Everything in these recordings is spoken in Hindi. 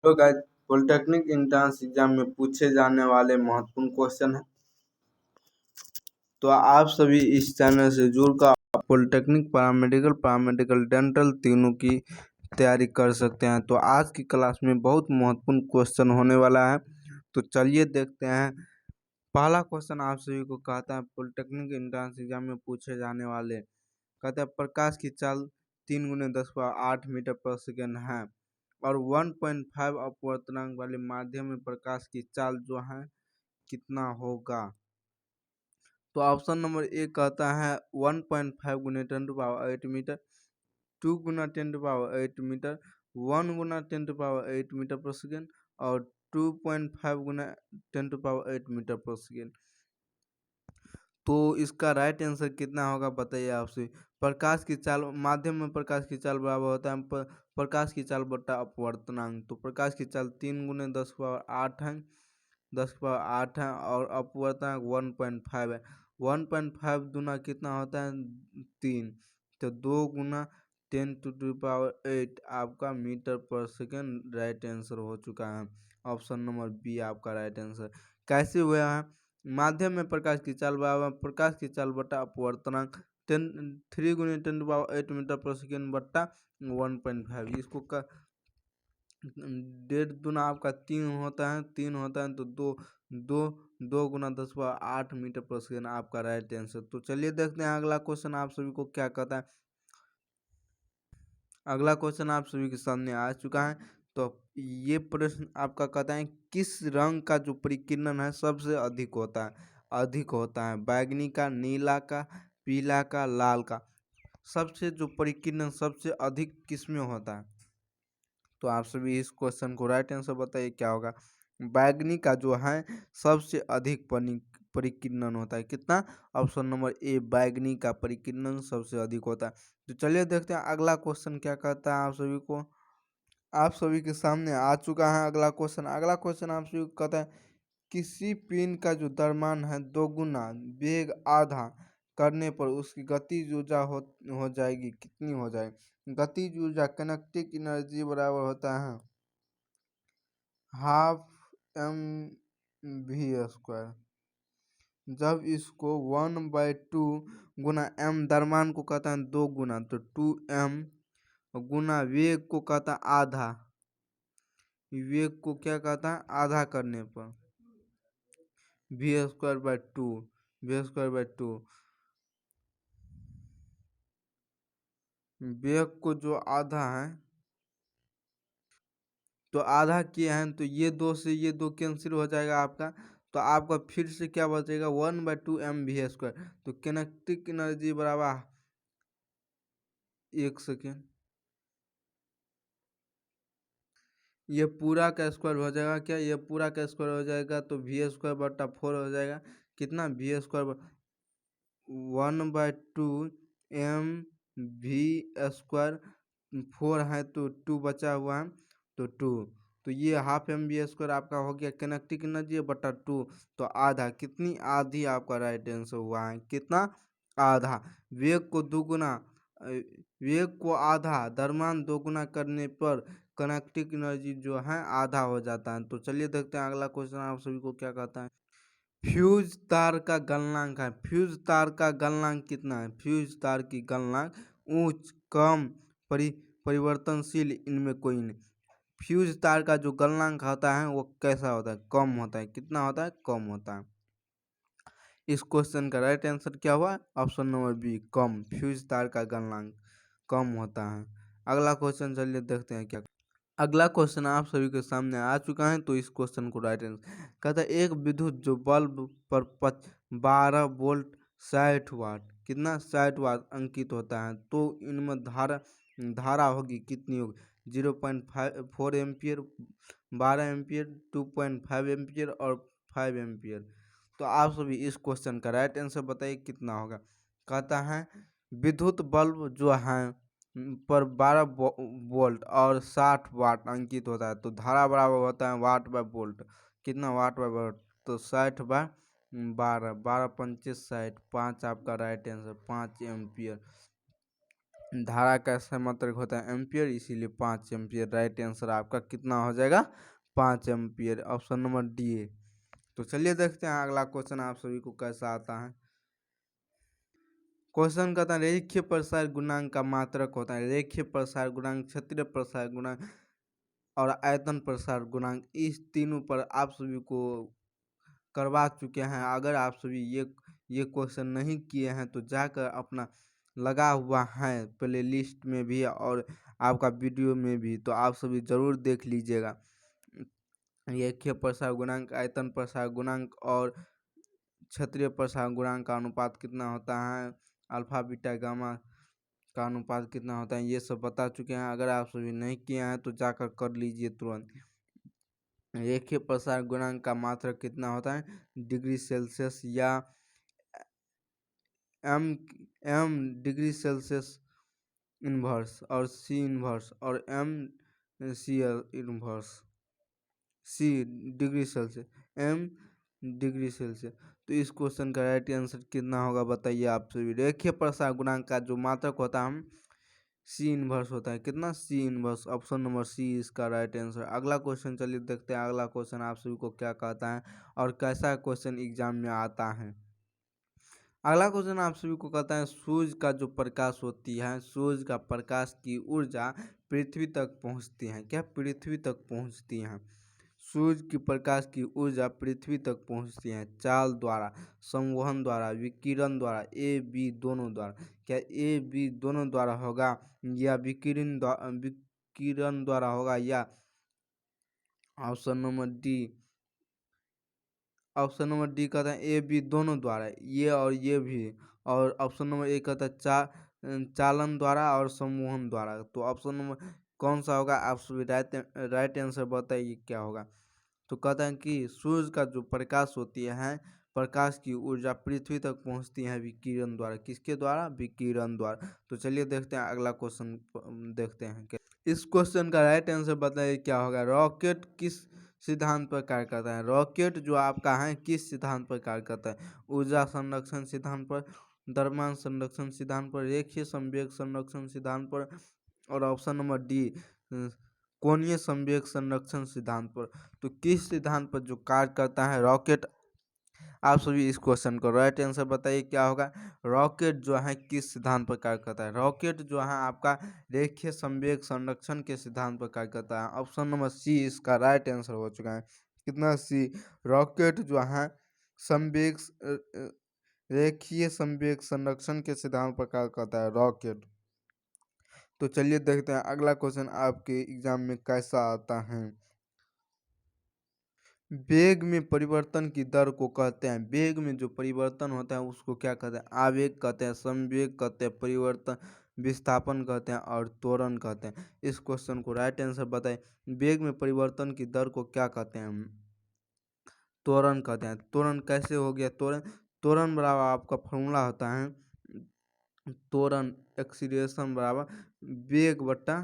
तो गाइस, पॉलिटेक्निक एंट्रेंस एग्जाम में पूछे जाने वाले महत्वपूर्ण क्वेश्चन है। तो आप सभी इस चैनल से जुड़कर पॉलिटेक्निक पैरामेडिकल डेंटल तीनों की तैयारी कर सकते हैं। तो आज की क्लास में बहुत महत्वपूर्ण क्वेश्चन होने वाला है। तो चलिए देखते हैं। पहला क्वेश्चन आप सभी को कहता है पॉलिटेक्निक एंट्रेंस एग्जाम में पूछे जाने वाले, कहते हैं प्रकाश की चाल 3 × 10⁸ मीटर पर सेकेंड है और 1.5 अपवर्तनांक वाले माध्यम में प्रकाश की चाल जो है कितना होगा। तो ऑप्शन नंबर ए कहता है 1.5 × 10⁸ मीटर, 2 × 10⁸ मीटर, 1 × 10⁸ मीटर पर सेकेंड और 2.5 × 10⁸ मीटर पर सेकेंड। तो इसका राइट आंसर कितना होगा बताइए आपसे। प्रकाश की चाल माध्यम में प्रकाश की चाल बराबर होता है प्रकाश की चाल बटा अपवर्तनांक। तो प्रकाश की चाल 3 × 10⁸ है, 10⁸ है और अपवर्तनांक 1.5 है। 1.5 दूना कितना होता है 3, तो 2 × 10⁸ आपका मीटर पर सेकेंड राइट आंसर हो चुका है। ऑप्शन नंबर बी आपका राइट आंसर। कैसे हुआ है? माध्यम में प्रकाश की चाल बराबर प्रकाश की चाल बटा अपवर्तनांक 3 × 10⁸ मीटर पर सेकेंड बट्टा 1.5। इसको का 1.5 दूना आपका 3 होता है, 3 होता है तो 2 × 10⁸ मीटर पर सेकेंड आपका राइट आंसर। तो चलिए देखते हैं अगला क्वेश्चन आप सभी को क्या कहता है। अगला क्वेश्चन आप सभी के सामने आ चुका है। तो ये प्रश्न आपका कहता है किस रंग का जो परिकिरण है सबसे अधिक होता है बैगनी का, नीला का, पीला का, लाल का। सबसे जो परिकिरण सबसे अधिक किस में होता है? तो आप सभी इस क्वेश्चन को राइट आंसर बताइए क्या होगा। बैगनी का जो है सबसे अधिक परिकिरण होता है। कितना? ऑप्शन नंबर ए बैगनी का परिकिरण सबसे अधिक होता है। तो चलिए देखते हैं अगला क्वेश्चन क्या कहता है। आप सभी के सामने आ चुका है अगला क्वेश्चन। अगला क्वेश्चन आप सभी को कहता है किसी पिन का जो द्रव्यमान है 2 गुना वेग आधा करने पर उसकी गतिज ऊर्जा हो जाएगी कितनी हो जाएगी? गतिज ऊर्जा काइनेटिक एनर्जी बराबर होता है ½ mv²। जब इसको 1/2 गुना m द्रव्यमान को कहता है 2 गुना, तो 2m गुना वेग को कहता है आधा, वेग को क्या कहता है आधा करने पर v²/2 वेग को जो आधा है तो आधा किया है तो ये 2 से ये 2 कैंसिल हो जाएगा आपका। तो आपका फिर से क्या बचेगा 1/2 mv²। तो काइनेटिक एनर्जी बराबर 1 सेकेंड, ये पूरा का स्क्वायर हो जाएगा क्या, ये पूरा का स्क्वायर हो जाएगा तो v²/4 हो जाएगा। कितना? v², 1/2 mv², 4 है तो 2 बचा हुआ है तो 2, तो ये ½ mv² आपका हो गया काइनेटिक एनर्जी बटा 2। तो आधा, कितनी आधी आपका राइट आंसर हुआ है कितना? आधा। वेग को दुगुना वेग को आधा द्रव्यमान दोगुना करने पर काइनेटिक एनर्जी जो है आधा हो जाता है। तो चलिए देखते हैं अगला क्वेश्चन आप सभी को क्या कहता है। फ्यूज तार का गलनांक है, फ्यूज तार का गलनांक कितना है? फ्यूज तार की गलनांक उच्च, कम, परिवर्तनशील, इनमें कोई नहीं। फ्यूज तार का जो गलनांक होता है वो कैसा होता है? कम होता है। कितना होता है? कम होता है। इस क्वेश्चन का राइट आंसर क्या हुआ? ऑप्शन नंबर बी कम। फ्यूज तार का गलनांक कम होता है। अगला क्वेश्चन चलिए देखते हैं क्या। अगला क्वेश्चन आप सभी के सामने आ चुका है। तो इस क्वेश्चन को राइट आंसर कहता है एक विद्युत जो बल्ब पर 12 वोल्ट 60 वाट, कितना 60 वाट अंकित होता है तो इनमें धारा होगी कितनी होगी? 0.4 एम्पियर, 12 एम्पियर, 2.5 एम्पियर और 5 एम्पियर। तो आप सभी इस क्वेश्चन का राइट आंसर बताइए कितना होगा। कहता है विद्युत बल्ब जो है पर 12 वोल्ट और 60 वाट अंकित होता है तो धारा बराबर होता है वाट/वोल्ट। कितना वाट/वोल्ट? तो 60/12, 12×5 = 60, 5 आपका राइट आंसर 5 एम्पियर। धारा का मात्रक होता है एम्पियर, इसीलिए 5 एम्पियर। राइट आंसर आपका कितना हो जाएगा? 5 एम्पियर। ऑप्शन नंबर डी है। तो चलिए देखते हैं अगला क्वेश्चन आप सभी को कैसा आता है। क्वेश्चन कहता है रेखीय प्रसार गुणांक का मात्रक होता है। रेखीय प्रसार गुणांक, क्षेत्रीय प्रसार गुणांक और आयतन प्रसार गुणांक, इस तीनों पर आप सभी को करवा चुके हैं। अगर आप सभी ये क्वेश्चन नहीं किए हैं तो जाकर अपना लगा हुआ है प्ले लिस्ट में भी और आपका वीडियो में भी, तो आप सभी जरूर देख लीजिएगा। रेखीय प्रसार गुणांक, आयतन प्रसार गुणांक और क्षेत्रीय प्रसार गुणांक का अनुपात कितना होता है, अल्फा बीटा गामा का अनुपात कितना होता है, ये सब बता चुके हैं। अगर आप सभी नहीं किए हैं तो जाकर कर लीजिए तुरंत। रेखीय प्रसार गुणांक का मात्रक कितना होता है? डिग्री सेल्सियस या एम डिग्री सेल्सियस इन्वर्स और सी इन्वर्स और M C inverse, C degree Celsius, M degree Celsius. तो इस क्वेश्चन का राइट आंसर कितना होगा बताइए आप सभी। रेखीय प्रसार गुणांक का जो मात्रक होता है सी इन्वर्स होता है। कितना? C inverse. Option number C इसका राइट आंसर। अगला क्वेश्चन चलिए देखते हैं अगला क्वेश्चन आप सभी को क्या कहता है और कैसा क्वेश्चन एग्जाम में आता है। अगला क्वेश्चन आप सभी को कहता है सूर्य का जो प्रकाश होती है, सूर्य का प्रकाश की ऊर्जा पृथ्वी तक पहुंचती है। क्या? पृथ्वी तक पहुंचती है। सूर्य की प्रकाश की ऊर्जा पृथ्वी तक पहुंचती है चाल द्वारा, संवहन द्वारा, विकिरण द्वारा, ए बी दोनों द्वारा। क्या ए बी दोनों द्वारा होगा या विकिरण द्वारा होगा या option number D, option number D कहता है ए बी दोनों द्वारा, ये और ये भी। और ऑप्शन नंबर ए कहता है चालन द्वारा और सम्मोहन द्वारा। तो ऑप्शन नंबर कौन सा होगा? आप सभी राइट आंसर बताइए क्या होगा। तो कहते हैं कि सूर्य का जो प्रकाश होती है, प्रकाश की ऊर्जा पृथ्वी तक पहुंचती है विकिरण द्वारा। किसके द्वारा? विकिरण द्वारा। तो चलिए देखते हैं अगला क्वेश्चन देखते हैं। इस क्वेश्चन का राइट आंसर बताइए क्या होगा। रॉकेट किस सिद्धांत पर कार्य करता है? रॉकेट जो आपका है किस सिद्धांत पर कार्य करता है? ऊर्जा संरक्षण सिद्धांत पर, द्रव्यमान संरक्षण सिद्धांत पर, रेखीय संवेग संरक्षण सिद्धांत पर और ऑप्शन नंबर डी कोणीय संवेग संरक्षण सिद्धांत पर। तो किस सिद्धांत पर जो कार्य करता है रॉकेट? आप सभी इस क्वेश्चन को राइट आंसर बताइए क्या होगा। रॉकेट जो है किस सिद्धांत पर कार्य करता है? रॉकेट जो है आपका रेखीय संवेग संरक्षण के सिद्धांत पर कार्य करता है। ऑप्शन नंबर सी इसका राइट आंसर हो चुका है। कितना? सी। रॉकेट जो है संवेग रेखीय संवेग संरक्षण के सिद्धांत पर कार्य करता है रॉकेट। तो चलिए देखते हैं अगला क्वेश्चन आपके एग्जाम में कैसा आता है। वेग में परिवर्तन की दर को कहते हैं, वेग में जो परिवर्तन होता है उसको क्या कहते हैं? आवेग कहते हैं, संवेग कहते हैं, परिवर्तन विस्थापन कहते हैं और त्वरण कहते हैं। इस क्वेश्चन को राइट आंसर बताएं। वेग में परिवर्तन की दर को क्या कहते हैं? त्वरण कहते हैं। त्वरण कैसे हो गया? त्वरण बराबर आपका फॉर्मूला होता है त्वरण एक्सीलरेशन बराबर वेग बट्टा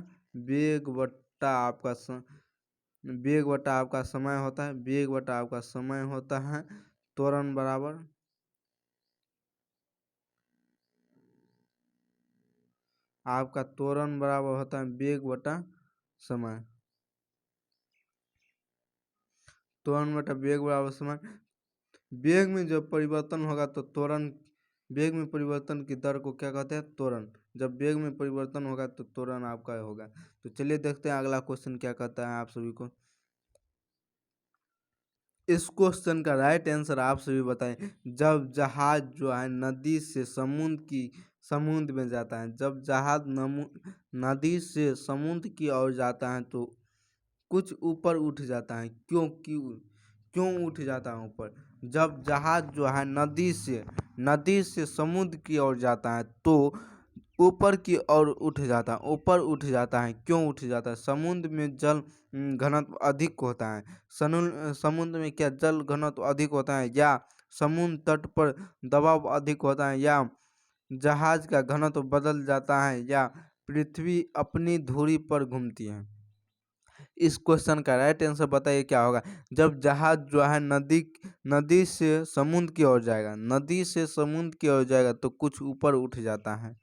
आपका वेग बटा आपका समय होता है, वेग बटा आपका समय होता है। त्वरण बराबर आपका त्वरण बराबर होता है वेग बटा समय। त्वरण बटा वेग बराबर समय। वेग में जब परिवर्तन होगा तो त्वरण, वेग में परिवर्तन की दर को क्या कहते हैं? त्वरण। जब वेग में परिवर्तन होगा तो त्वरण आपका होगा। तो चलिए देखते हैं अगला क्वेश्चन क्या कहता है आप सभी को। इस क्वेश्चन का राइट आंसर आप सभी बताएं। जब जहाज जो है नदी से समुद्र में जाता है, जब जहाज नदी से समुद्र की ओर जाता है तो कुछ ऊपर उठ जाता है। क्यों उठ जाता है ऊपर? जब जहाज जो है नदी से समुद्र की ओर जाता है तो ऊपर की ओर उठ जाता है। ऊपर उठ जाता है, क्यों उठ जाता है? समुद्र में जल घनत्व अधिक होता है। समुद्र में क्या जल घनत्व अधिक होता है या समुद्र तट पर दबाव अधिक होता है या जहाज का घनत्व बदल जाता है या पृथ्वी अपनी धुरी पर घूमती है? इस क्वेश्चन का राइट आंसर बताइए क्या होगा। जब जहाज जो है नदी से समुद्र की ओर जाएगा, नदी से समुद्र की ओर जाएगा तो कुछ ऊपर उठ जाता है।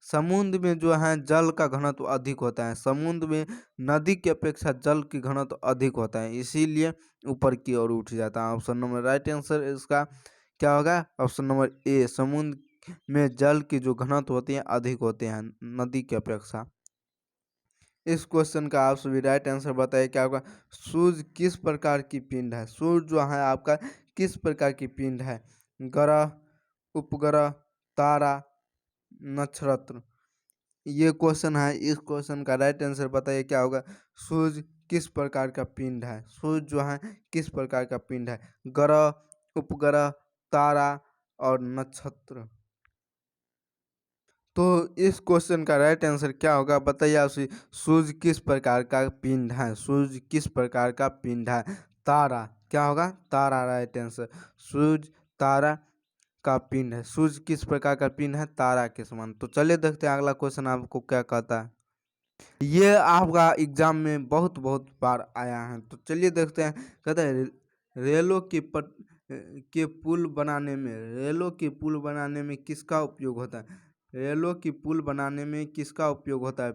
समुद्र में जो है जल का घनत्व अधिक होता है, समुद्र में नदी की अपेक्षा जल की घनत्व अधिक होता है, इसीलिए ऊपर की ओर उठ जाता है। ऑप्शन नंबर राइट आंसर इसका क्या होगा? ऑप्शन नंबर ए, समुद्र में जल की जो घनत्व होती है अधिक होते हैं नदी की अपेक्षा। इस क्वेश्चन का आप सभी राइट आंसर बताइए क्या होगा? सूर्य किस प्रकार की पिंड है? सूर्य जो है आपका किस प्रकार की पिंड है? ग्रह, उपग्रह, तारा, नक्षत्र। ये क्वेश्चन है, इस क्वेश्चन का राइट आंसर बताइए क्या होगा? सूर्य किस प्रकार का पिंड है? सूर्य जो है किस प्रकार का पिंड है? ग्रह, उपग्रह, तारा और नक्षत्र। तो इस क्वेश्चन का राइट आंसर क्या होगा बताइए आप सभी? सूर्य किस प्रकार का पिंड है? सूर्य किस प्रकार का पिंड है? तारा। क्या होगा? तारा राइट आंसर। सूर्य तारा का पिंड है। सूर्य किस प्रकार का पिंड है? तारा के समान। तो चलिए देखते हैं अगला क्वेश्चन आपको क्या कहता है। ये आपका एग्जाम में बहुत बहुत बार आया है, तो चलिए देखते हैं। कहता है रेलों के पुल बनाने में, रेलों के पुल बनाने में किसका उपयोग होता है? रेलों की पुल बनाने में किसका उपयोग होता है?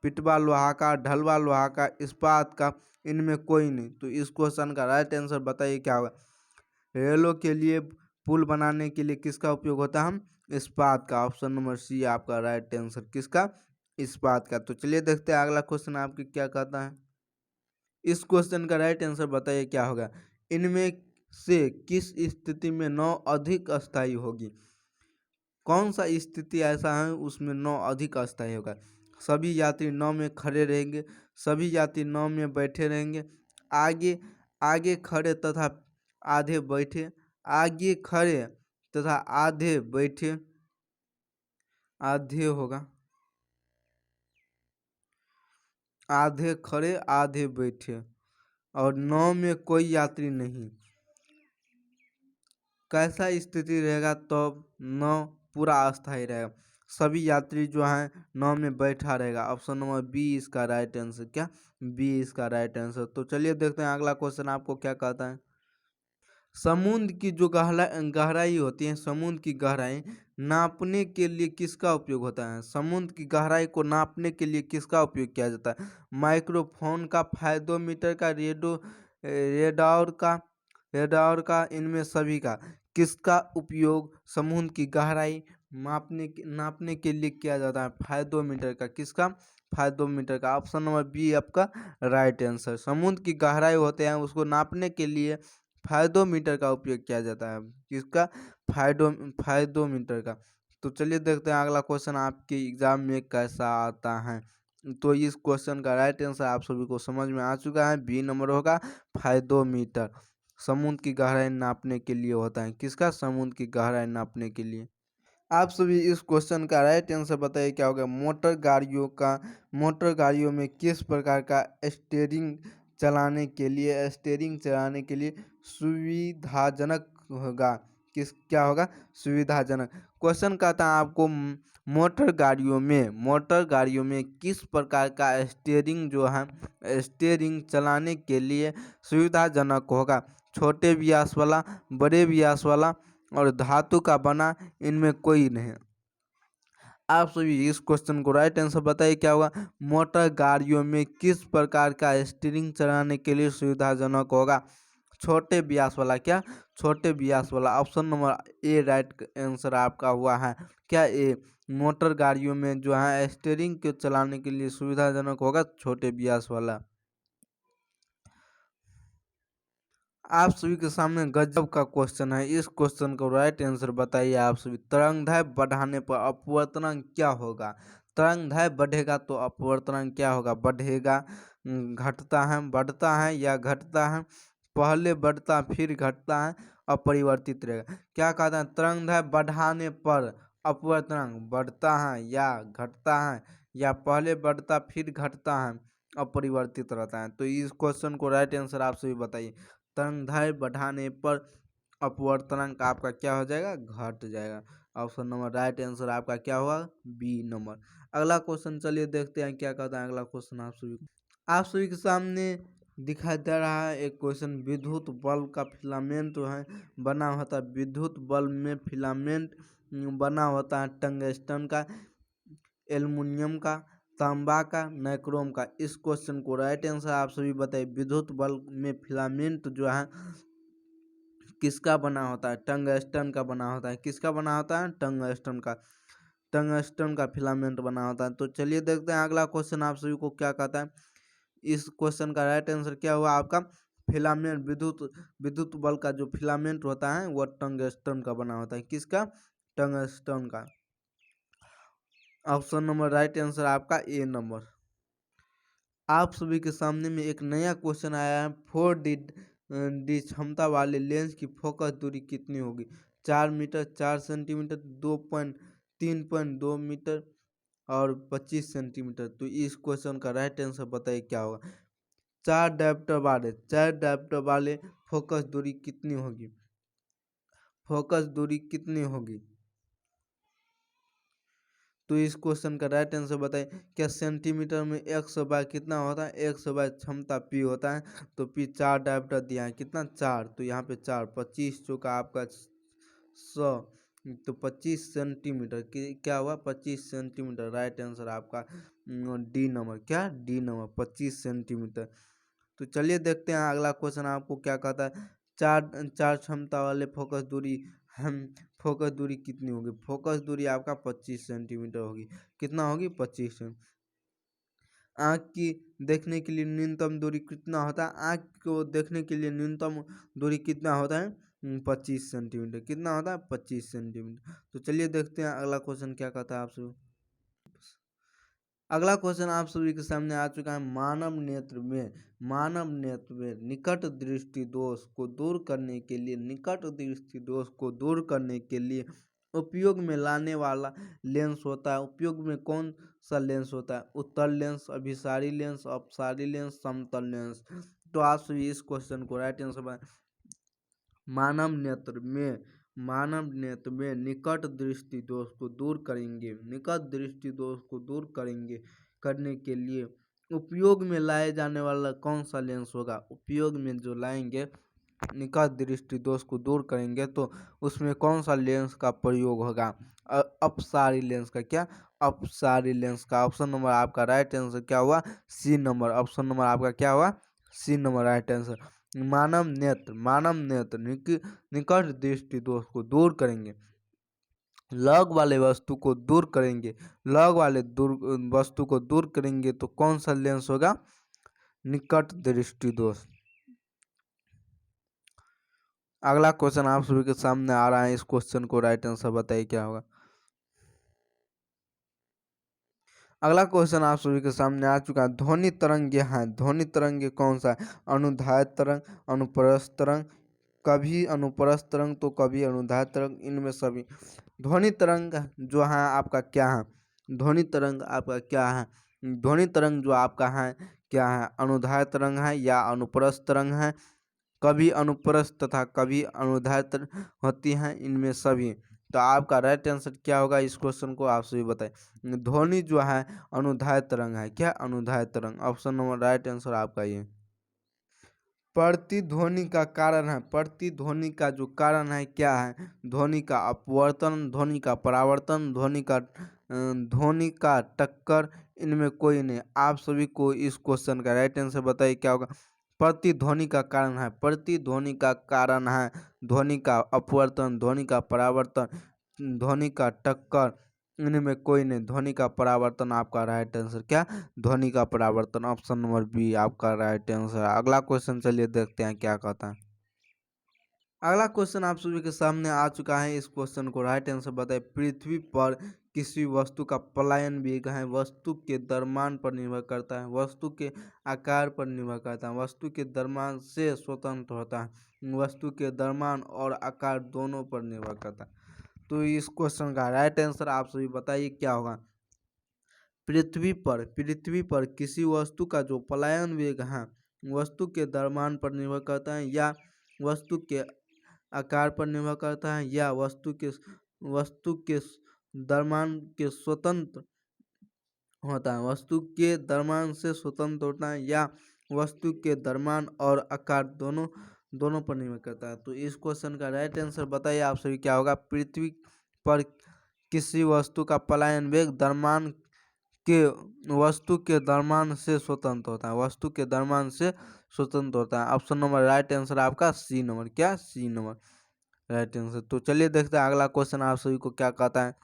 पिटवा लोहा का, ढलवा लोहा का, इस्पात का, इनमें कोई नहीं। तो इस क्वेश्चन का राइट आंसर बताइए क्या होगा? रेलों के लिए पुल बनाने के लिए किसका उपयोग होता है? हम इस्पात का। ऑप्शन नंबर सी आपका राइट आंसर। किसका? इस्पात का। तो चलिए देखते हैं अगला क्वेश्चन आपके क्या कहता है। इस क्वेश्चन का राइट आंसर बताइए क्या होगा? इनमें से किस स्थिति में नाव अधिक अस्थायी होगी? कौन सा स्थिति ऐसा है उसमें नाव अधिक अस्थायी होगा? सभी यात्री नाव में खड़े रहेंगे, सभी यात्री नाव में बैठे रहेंगे, आगे आगे खड़े तथा आधे बैठे, आगे खड़े तथा आधे बैठे, आधे होगा, आधे खड़े आधे बैठे, और नाव में कोई यात्री नहीं। कैसा स्थिति रहेगा तो नाव पूरा अस्थायी रहेगा? सभी यात्री जो हैं नाव में बैठा रहेगा। ऑप्शन नंबर बी इसका राइट आंसर। क्या? बी इसका राइट आंसर। तो चलिए देखते हैं अगला क्वेश्चन आपको क्या कहता है। समुद्र की जो गहराई होती है, समुद्र की गहराई नापने के लिए किसका उपयोग होता है? समुद्र की गहराई को नापने के लिए किसका उपयोग किया जाता है? माइक्रोफोन का, फायदोमीटर का, रेडार का, इनमें सभी का किसका उपयोग समुद्र की गहराई नापने के लिए किया जाता है? फायदोमीटर का। किसका? फायदोमीटर का। ऑप्शन नंबर बी आपका राइट आंसर। समुद्र की गहराई होते हैं उसको नापने के लिए फायदोमीटर का उपयोग किया जाता है। किसका? फायदोमीटर का। तो चलिए देखते हैं अगला क्वेश्चन आपके एग्जाम में कैसा आता है। तो इस क्वेश्चन का राइट आंसर आप सभी को समझ में आ चुका है। बी नंबर होगा फायदोमीटर। समुद्र की गहराई नापने के लिए होता है। किसका? समुद्र की गहराई नापने के लिए। आप सभी इस क्वेश्चन का राइट आंसर बताइए क्या होगा? मोटर गाड़ियों में किस प्रकार का स्टीयरिंग चलाने के लिए सुविधाजनक होगा? क्या होगा? सुविधाजनक। क्वेश्चन कहता है आपको मोटर गाड़ियों में किस प्रकार का स्टीयरिंग जो है स्टीयरिंग चलाने के लिए सुविधाजनक होगा? छोटे व्यास वाला, बड़े व्यास वाला और धातु का बना, इनमें कोई नहीं। आप सभी इस क्वेश्चन को राइट आंसर बताइए क्या होगा? मोटर गाड़ियों में किस प्रकार का स्टीयरिंग चलाने के लिए सुविधाजनक होगा? छोटे व्यास वाला। क्या? छोटे व्यास वाला। Option number A right answer आपका हुआ है। क्या? ए। मोटर गाड़ियों में जो है स्टीयरिंग के चलाने के लिए सुविधाजनक होगा छोटे व्यास वाला। आप सभी के सामने गजब का क्वेश्चन है। इस क्वेश्चन को राइट आंसर बताइए आप सभी। तरंगदैर्घ्य बढ़ाने पर अपवर्तनांक क्या होगा? तरंगदैर्घ्य बढ़ेगा तो अपवर्तनांक क्या होगा? बढ़ेगा, घटता है, बढ़ता है या घटता है? पहले बढ़ता फिर घटता है, अपरिवर्तित रहेगा। क्या कहता है? तरंगदैर्घ्य बढ़ाने पर अपवर्तनांक बढ़ता है या घटता है, या पहले बढ़ता फिर घटता है, अपरिवर्तित रहता है? तो इस क्वेश्चन को राइट आंसर आप सभी बताइए। तरंगदैर्घ्य बढ़ाने पर अपवर्तनांक आपका क्या हो जाएगा? घट जाएगा। ऑप्शन नंबर राइट आंसर आपका क्या हुआ? B number. अगला क्वेश्चन चलिए देखते हैं क्या कहता है अगला क्वेश्चन आप सभी के सामने दिखाई दे रहा है एक क्वेश्चन। विद्युत बल्ब का फिलामेंट जो है बना होता है, विद्युत बल्ब में फिलामेंट बना होता है टंगस्टन का। एल्युमिनियम का, तांबा का, नाइक्रोम का। इस क्वेश्चन को राइट आंसर आप सभी बताइए। विद्युत बल्ब में फिलामेंट जो है किसका बना होता है? टंगस्टन का बना होता है। किसका बना होता है? टंगस्टन का। टंगस्टन का फिलामेंट बना होता है। तो चलिए देखते हैं अगला क्वेश्चन आप सभी को क्या कहता है। इस क्वेश्चन का राइट आंसर क्या हुआ आपका? फिलामेंट, विद्युत बल्ब का जो फिलामेंट होता है वह टंगस्टन का बना होता है। किसका? टंगस्टन का। ऑप्शन नंबर राइट आंसर आपका ए नंबर। आप सभी के सामने में एक नया क्वेश्चन आया है। 4D क्षमता वाले लेंस की फोकस दूरी कितनी होगी? 4 मीटर, 4 सेंटीमीटर, 3.2 मीटर और 25 सेंटीमीटर। तो इस क्वेश्चन का राइट आंसर बताइए क्या होगा। 4 डायप्टर वाले फोकस दूरी कितनी होगी? फोकस दूरी कितनी होगी? तो इस क्वेश्चन का राइट आंसर बताइए। क्या सेंटीमीटर में 100 बाय कितना होता है? 100 बाय क्षमता पी होता है। तो पी 4 डायप्टर दिया है, कितना? 4। तो यहाँ पे 4, 25 चौका आपका 100, तो 25 सेंटीमीटर क्या हुआ? 25 सेंटीमीटर। राइट आंसर आपका डी नंबर। क्या? D number, 25 centimetre. तो चलिए देखते हैं अगला क्वेश्चन आपको क्या कहता है। चार चार क्षमता वाले फोकस दूरी हम फोकस दूरी कितनी होगी? फोकस दूरी आपका 25 सेंटीमीटर होगी। कितना होगी? 25 सेंटीमीटर। आँख की देखने के लिए न्यूनतम दूरी कितना होता है? आँख को देखने के लिए न्यूनतम दूरी कितना होता है? 25 सेंटीमीटर। कितना होता है? 25 सेंटीमीटर। तो चलिए देखते हैं अगला क्वेश्चन क्या कहता है आपसे। अगला क्वेश्चन आप सभी के सामने आ चुका है। मानव नेत्र में निकट दृष्टि दोष को दूर करने के लिए उपयोग में लाने वाला लेंस होता है। उपयोग में कौन सा लेंस होता है? उत्तल लेंस, अभिसारी लेंस, अपसारी लेंस, समतल लेंस। तो आप सभी इस क्वेश्चन को राइट आंसर मानव नेत्र में निकट दृष्टि दोष को दूर करने के लिए उपयोग में लाए जाने वाला कौन सा लेंस होगा? उपयोग में जो लाएंगे निकट दृष्टि दोष को दूर करेंगे तो उसमें कौन सा लेंस का प्रयोग होगा? अपसारी लेंस का। क्या? अपसारी लेंस का। ऑप्शन नंबर आपका राइट आंसर क्या हुआ? C number. ऑप्शन नंबर आपका क्या हुआ? C number right answer. मानव नेत्र निकट दृष्टि दोष को दूर करेंगे, लग वाले वस्तु को दूर करेंगे तो कौन सा लेंस होगा? निकट दृष्टि दोष। अगला क्वेश्चन आप सभी के सामने आ रहा है। इस क्वेश्चन को राइट आंसर बताइए क्या होगा। अगला क्वेश्चन आप सभी के सामने आ चुका है। ध्वनि तरंग है। ध्वनि तरंग कौन सा है? अनुदैर्ध्य तरंग, अनुप्रस्थ तरंग, कभी अनुप्रस्थ तरंग तो कभी अनुदैर्ध्य तरंग, इनमें सभी। ध्वनि तरंग जो है आपका क्या है? ध्वनि तरंग आपका क्या है? ध्वनि तरंग जो आपका है क्या है? अनुदैर्ध्य तरंग है या अनुप्रस्थ तरंग है? कभी अनुप्रस्थ तथा कभी अनुदैर्ध्य होती हैं, इनमें सभी। तो आपका राइट आंसर क्या होगा? इस क्वेश्चन को आप सभी बताएं। ध्वनि जो है अनुदैर्ध्य तरंग है। क्या? अनुदैर्ध्य तरंग। ऑप्शन नंबर राइट आंसर आपका ये। प्रतिध्वनि का कारण है। प्रतिध्वनि का जो कारण है क्या है? ध्वनि का अपवर्तन, ध्वनि का परावर्तन, ध्वनि का टक्कर, इनमें कोई नहीं। आप सभी को इस क्वेश्चन का राइट आंसर बताइए क्या होगा। प्रतिध्वनि का कारण है। प्रतिध्वनि का कारण है ध्वनि का अपवर्तन, ध्वनि का परावर्तन, ध्वनि का टक्कर, इनमें कोई नहीं। ध्वनि का परावर्तन आपका राइट आंसर। क्या? ध्वनि का परावर्तन। ऑप्शन नंबर बी आपका राइट आंसर। अगला क्वेश्चन चलिए देखते हैं क्या कहता है। अगला क्वेश्चन आप सभी के सामने आ चुका है। इस क्वेश्चन को राइट आंसर बताइए। पृथ्वी पर किसी वस्तु का पलायन वेग है वस्तु के द्रव्यमान पर निर्भर करता है, वस्तु के आकार पर निर्भर करता है, वस्तु के द्रव्यमान से स्वतंत्र होता है, वस्तु के द्रव्यमान और आकार दोनों पर निर्भर करता है। तो इस क्वेश्चन का राइट आंसर आप सभी बताइए क्या होगा। पृथ्वी पर किसी वस्तु का जो पलायन वेग है वस्तु के द्रव्यमान पर निर्भर करता है या वस्तु के आकार पर निर्भर करता है या वस्तु के द्रव्यमान के स्वतंत्र होता है, वस्तु के द्रव्यमान से स्वतंत्र होता है या वस्तु के द्रव्यमान और आकार दोनों पर निर्भर करता है। तो इस क्वेश्चन का राइट आंसर बताइए आप सभी क्या होगा। पृथ्वी पर किसी वस्तु का पलायन वेग द्रव्यमान के वस्तु के द्रव्यमान से स्वतंत्र होता है, वस्तु के द्रव्यमान से स्वतंत्र होता है। ऑप्शन नंबर राइट आंसर आपका सी नंबर, क्या सी नंबर राइट आंसर। तो चलिए देखते हैं अगला क्वेश्चन आप सभी को क्या कहता है।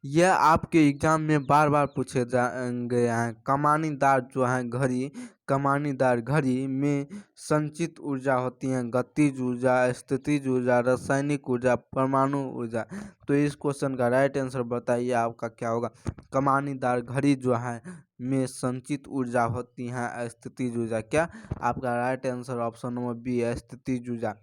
यह आपके एग्जाम में बार बार पूछे गए हैं। कमानीदार जो है घड़ी, कमानीदार घड़ी में संचित ऊर्जा होती है गतिज ऊर्जा, स्थितिज ऊर्जा, रासायनिक ऊर्जा, परमाणु ऊर्जा। तो इस क्वेश्चन का राइट आंसर बताइए आपका क्या होगा। कमानीदार घड़ी जो है में संचित ऊर्जा होती है स्थितिज ऊर्जा। क्या आपका right answer option number B है, स्थितिज ऊर्जा।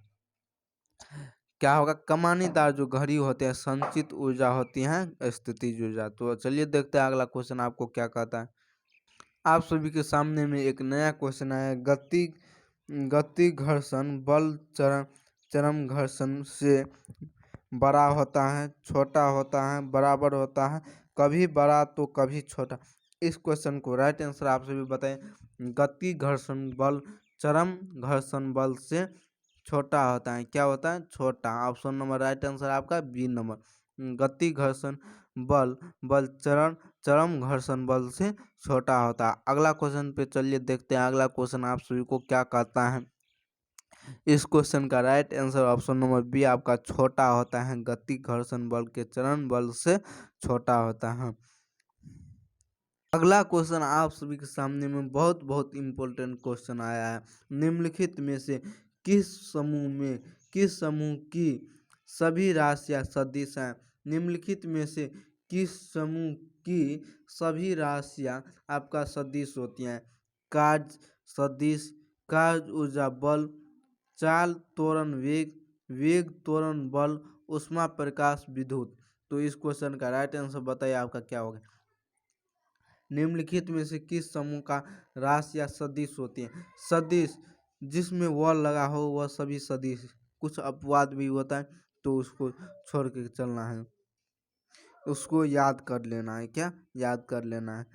क्या होगा, कमानीदार जो घड़ी होते हैं संचित ऊर्जा होती हैं स्थितिज ऊर्जा। तो चलिए देखते हैं अगला क्वेश्चन आपको क्या कहता है। आप सभी के सामने में एक नया क्वेश्चन आया। गति घर्षण बल चरम घर्षण से बड़ा होता है, छोटा होता है, बराबर होता है, कभी बड़ा तो कभी छोटा। इस क्वेश्चन को राइट आंसर आप सभी बताएं। गति घर्षण बल चरम घर्षण बल से छोटा होता है, क्या होता है, छोटा। ऑप्शन नंबर राइट आंसर आपका बी नंबर। गति घर्षण बल बल चरम घर्षण बल से छोटा होता है। अगला क्वेश्चन पे चलिए देखते हैं अगला क्वेश्चन आप सभी को क्या कहता है। इस क्वेश्चन का right answer option number B आपका छोटा होता है। गति घर्षण बल के चरण बल से छोटा होता है। अगला क्वेश्चन आप सभी के सामने में बहुत बहुत इम्पोर्टेंट क्वेश्चन आया है। निम्नलिखित में से किस समूह की सभी राशियां सदिश हैं। निम्नलिखित में से किस समूह की सभी राशियां आपका सदिश होती हैं। कार्य सदिश, कार्य ऊर्जा बल, चाल त्वरण वेग, वेग त्वरण बल, ऊष्मा प्रकाश विद्युत। तो इस क्वेश्चन का राइट आंसर बताइए आपका क्या होगा। निम्नलिखित में से किस समूह का राशि या सदिश होती है। सदिश जिसमें वह लगा हो वह सभी सदिश। कुछ अपवाद भी होता है तो उसको छोड़ के चलना है, उसको याद कर लेना है, क्या याद कर लेना है।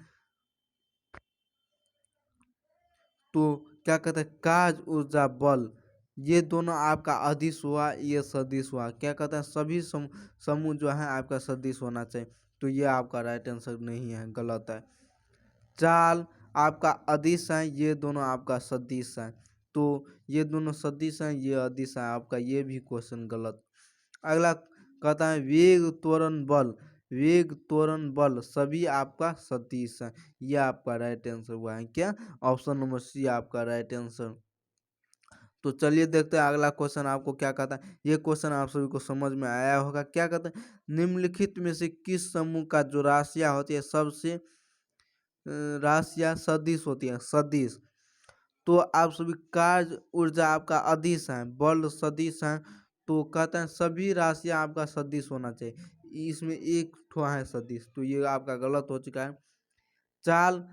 तो क्या कहते हैं, कार्य ऊर्जा बल ये दोनों आपका अदिश हुआ, ये सदिश हुआ। क्या कहते हैं, सभी समूह जो है आपका सदिश होना चाहिए। तो ये आपका राइट आंसर नहीं है, गलत है। चाल आपका अदिश है, ये दोनों आपका सदिश है। तो ये दोनों सदिश हैं, ये अदिश है, आपका ये भी क्वेश्चन गलत। अगला कहता है वेग त्वरण बल, वेग त्वरण बल सभी आपका सदिश है। ये आपका राइट आंसर हुआ है, क्या ऑप्शन नंबर सी आपका राइट आंसर। तो चलिए देखते हैं अगला क्वेश्चन आपको क्या कहता है। ये क्वेश्चन आप सभी को समझ में आया होगा। क्या कहते हैं, निम्नलिखित में से किस समूह का जो राशियां होती है सबसे राशियां सदिश होती हैं, सदिश। तो आप सभी कार्य ऊर्जा आपका अदिश है, बल सदिश है। तो कहते हैं सभी राशियां आपका सदिश होना चाहिए, इसमें एक ठो है सदिश, तो ये आपका गलत हो चुका है। चाल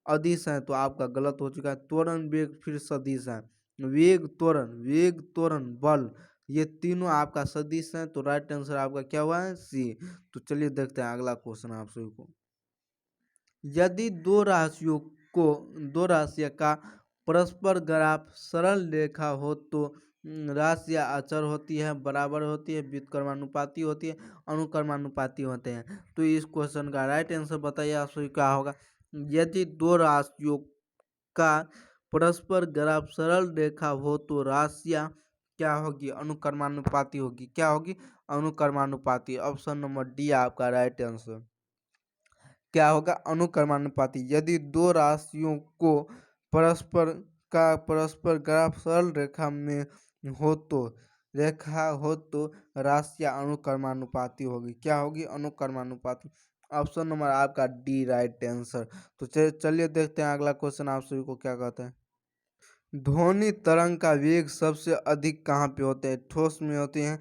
अदिश है तो आपका गलत हो चुका है। त्वरण वेग फिर सदिश है। वेग त्वरण बल ये तीनों आपका सदिश है। तो राइट आंसर आपका क्या हुआ है, सी। तो चलिए देखते हैं अगला क्वेश्चन आप सभी को। यदि दो राशियों का परस्पर ग्राफ सरल रेखा हो तो राशियां अचर होती है, बराबर होती है, व्युत्क्रमानुपाती होती है, अनुक्रमानुपाती होते हैं। तो इस क्वेश्चन का राइट आंसर बताइए आप सभी क्या होगा। यदि दो राशियों का परस्पर ग्राफ सरल रेखा हो तो राशियां क्या होगी, अनुक्रमानुपाती होगी। क्या होगी, अनुक्रमानुपाती। ऑप्शन नंबर डी आपका राइट आंसर। क्या होगा, अनुक्रमानुपाती। यदि दो राशियों को परस्पर ग्राफ सरल रेखा हो तो राशियां अनुक्रमानुपाती होगी। क्या होगी, अनुक्रमानुपाती। ऑप्शन नंबर आपका डी राइट आंसर। तो चलिए देखते हैं अगला क्वेश्चन आप सभी को क्या कहते हैं। ध्वनि तरंग का वेग सबसे अधिक कहाँ पे होते हैं। ठोस में होते हैं,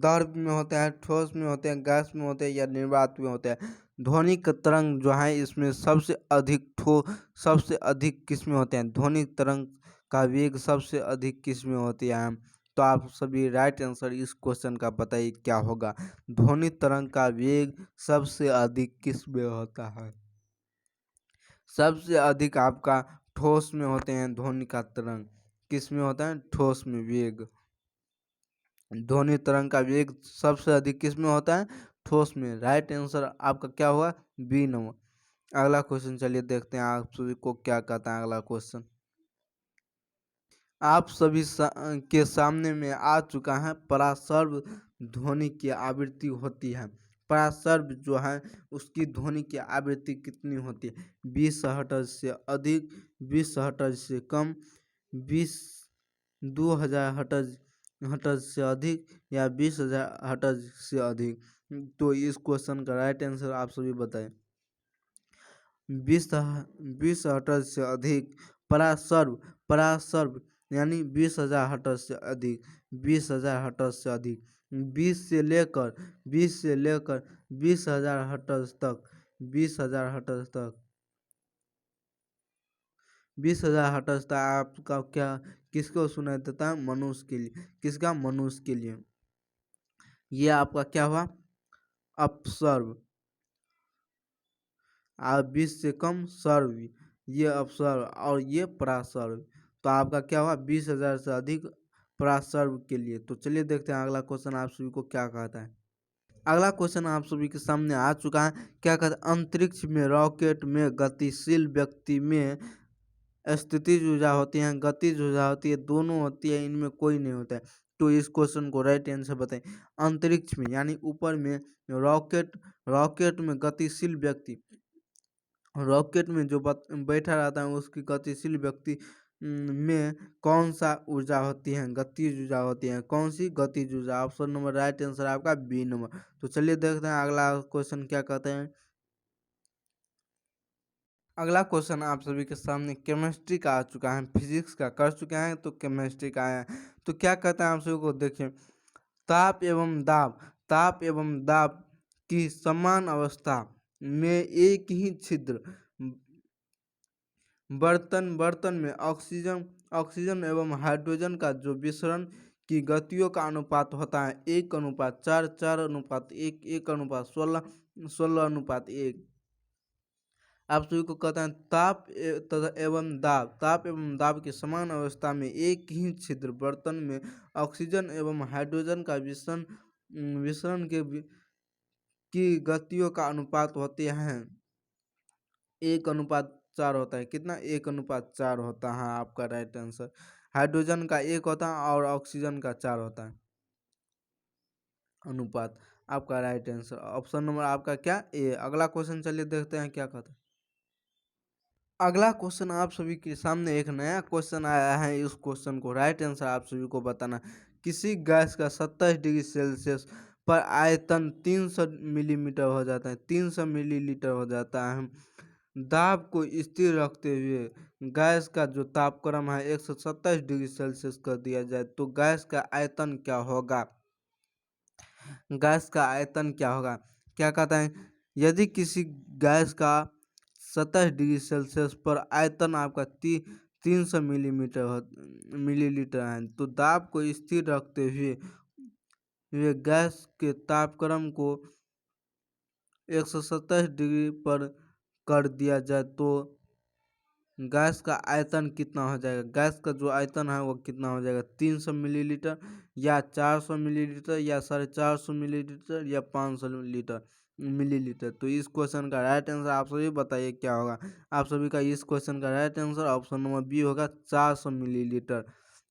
द्रव में होते हैं, ठोस में होते हैं, गैस में होते हैं या निर्वात में होते हैं। ध्वनि का तरंग जो है इसमें सबसे अधिक किस में होते हैं। ध्वनि तरंग का वेग सबसे अधिक किस में होती है। तो आप सभी राइट आंसर इस क्वेश्चन का बताइए क्या होगा। ध्वनि तरंग का वेग सबसे अधिक किस में होता है। सबसे अधिक आपका ठोस में होते हैं। ध्वनि का तरंग किस में होता है, ठोस में। वेग ध्वनि तरंग का वेग सबसे अधिक किस में होता है, ठोस में। राइट आंसर आपका क्या हुआ? B number. अगला क्वेश्चन चलिए देखते हैं आप सभी को क्या कहता है अगला क्वेश्चन। आप सभी के सामने में आ चुका है परासर्व ध्वनि की आवृत्ति होती है। परासर्व जो है उसकी ध्वनि की आवृत्ति कितनी होती है? 20 हर्ट्ज से अधिक, 20 हर्ट्ज से कम, 2000 हर्ट्ज हर्ट्ज से अधिक या 20,000 हर्ट्ज से अधिक। तो इस क्वेश्चन का राइट आंसर आप सभी बताएं। 20 हर्ट्ज से अधिक परासर्व, परासर्व यानी 20,000 हर्ट्ज से अधिक, 20,000 हर्ट्ज से अधिक, 20 से लेकर 20,000 हर्ट्ज तक, 20,000 हर्ट्ज तक, 20,000 हर्ट्ज तक आपका क्या किसको सुनाई देता है? मनुष्य के लिए। किसका? मनुष्य के लिए। ये आपका क्या हुआ? अपसर्व। 20 से कम सर्व, ये अपसर्व, और ये परासर्व। तो आपका क्या हुआ? 20,000 से अधिक परासर्व के लिए। तो चलिए देखते हैं अगला क्वेश्चन आप सभी को क्या कहता है। अगला क्वेश्चन आप सभी के सामने आ चुका है। क्या कहता है? अंतरिक्ष में रॉकेट में गतिशील व्यक्ति में स्थितिज ऊर्जा होती है, गतिज ऊर्जा होती है, दोनों होती है, इनमें कोई नहीं होता है। तो इस क्वेश्चन को राइट आंसर बताएं। अंतरिक्ष में यानी ऊपर में रॉकेट, रॉकेट में गतिशील व्यक्ति, रॉकेट में जो बैठा रहता है उसकी गतिशील व्यक्ति में कौन सा ऊर्जा होती है? गतिज ऊर्जा होती है। कौन सी? गतिज ऊर्जा। ऑप्शन नंबर राइट आंसर आपका बी नंबर। तो चलिए देखते हैं अगला क्वेश्चन क्या कहते हैं। अगला क्वेश्चन आप सभी के सामने केमिस्ट्री का आ चुका है। फिजिक्स का कर चुके हैं तो केमिस्ट्री का आया है। तो क्या कहते हैं आप सभी को देखिए। ताप एवं दाब, ताप एवं दाब की समान अवस्था में एक ही छिद्र बर्तन में ऑक्सीजन, ऑक्सीजन एवं हाइड्रोजन का जो विसरण की गतियों का अनुपात होता है 1:4, 4:1, 1:16, 16:1। आप सभी को कहते हैं ताप तथा एवं दाब, ताप एवं दाब के समान अवस्था में एक ही छिद्र बर्तन में ऑक्सीजन एवं हाइड्रोजन का विसरण विसरण की गतियों का अनुपात होते हैं 1:4 होता है। कितना? 1:4 होता है आपका राइट आंसर। हाइड्रोजन का 1 होता है और ऑक्सीजन का 4 होता है अनुपात। आपका राइट आंसर ऑप्शन नंबर आपका क्या? ए। अगला क्वेश्चन चलिए देखते हैं क्या कहता है। अगला क्वेश्चन आप सभी के सामने एक नया क्वेश्चन आया है। इस क्वेश्चन को राइट आंसर आप सभी को बताना। किसी गैस का 27 डिग्री सेल्सियस पर आयतन 300 मिलीमीटर हो जाता है, 300 मिलीलीटर हो जाता है। दाब को स्थिर रखते हुए गैस का जो तापक्रम है 127 डिग्री सेल्सियस कर दिया जाए तो गैस का आयतन क्या होगा? गैस का आयतन क्या होगा? क्या कहता है? यदि किसी गैस का 27 डिग्री सेल्सियस पर आयतन आपका 300 मिलीलीटर है तो दाब को स्थिर रखते हुए गैस के तापक्रम को 127 डिग्री पर कर दिया जाए तो गैस का आयतन कितना हो जाएगा? गैस का जो आयतन है वो कितना हो जाएगा? 300 मिलीलीटर या 400 मिलीलीटर या 450 मिलीलीटर या 500 मिलीलीटर। तो इस क्वेश्चन का राइट आंसर आप सभी बताइए क्या होगा? आप सभी का इस क्वेश्चन का right answer option number B होगा 400 मिलीलीटर।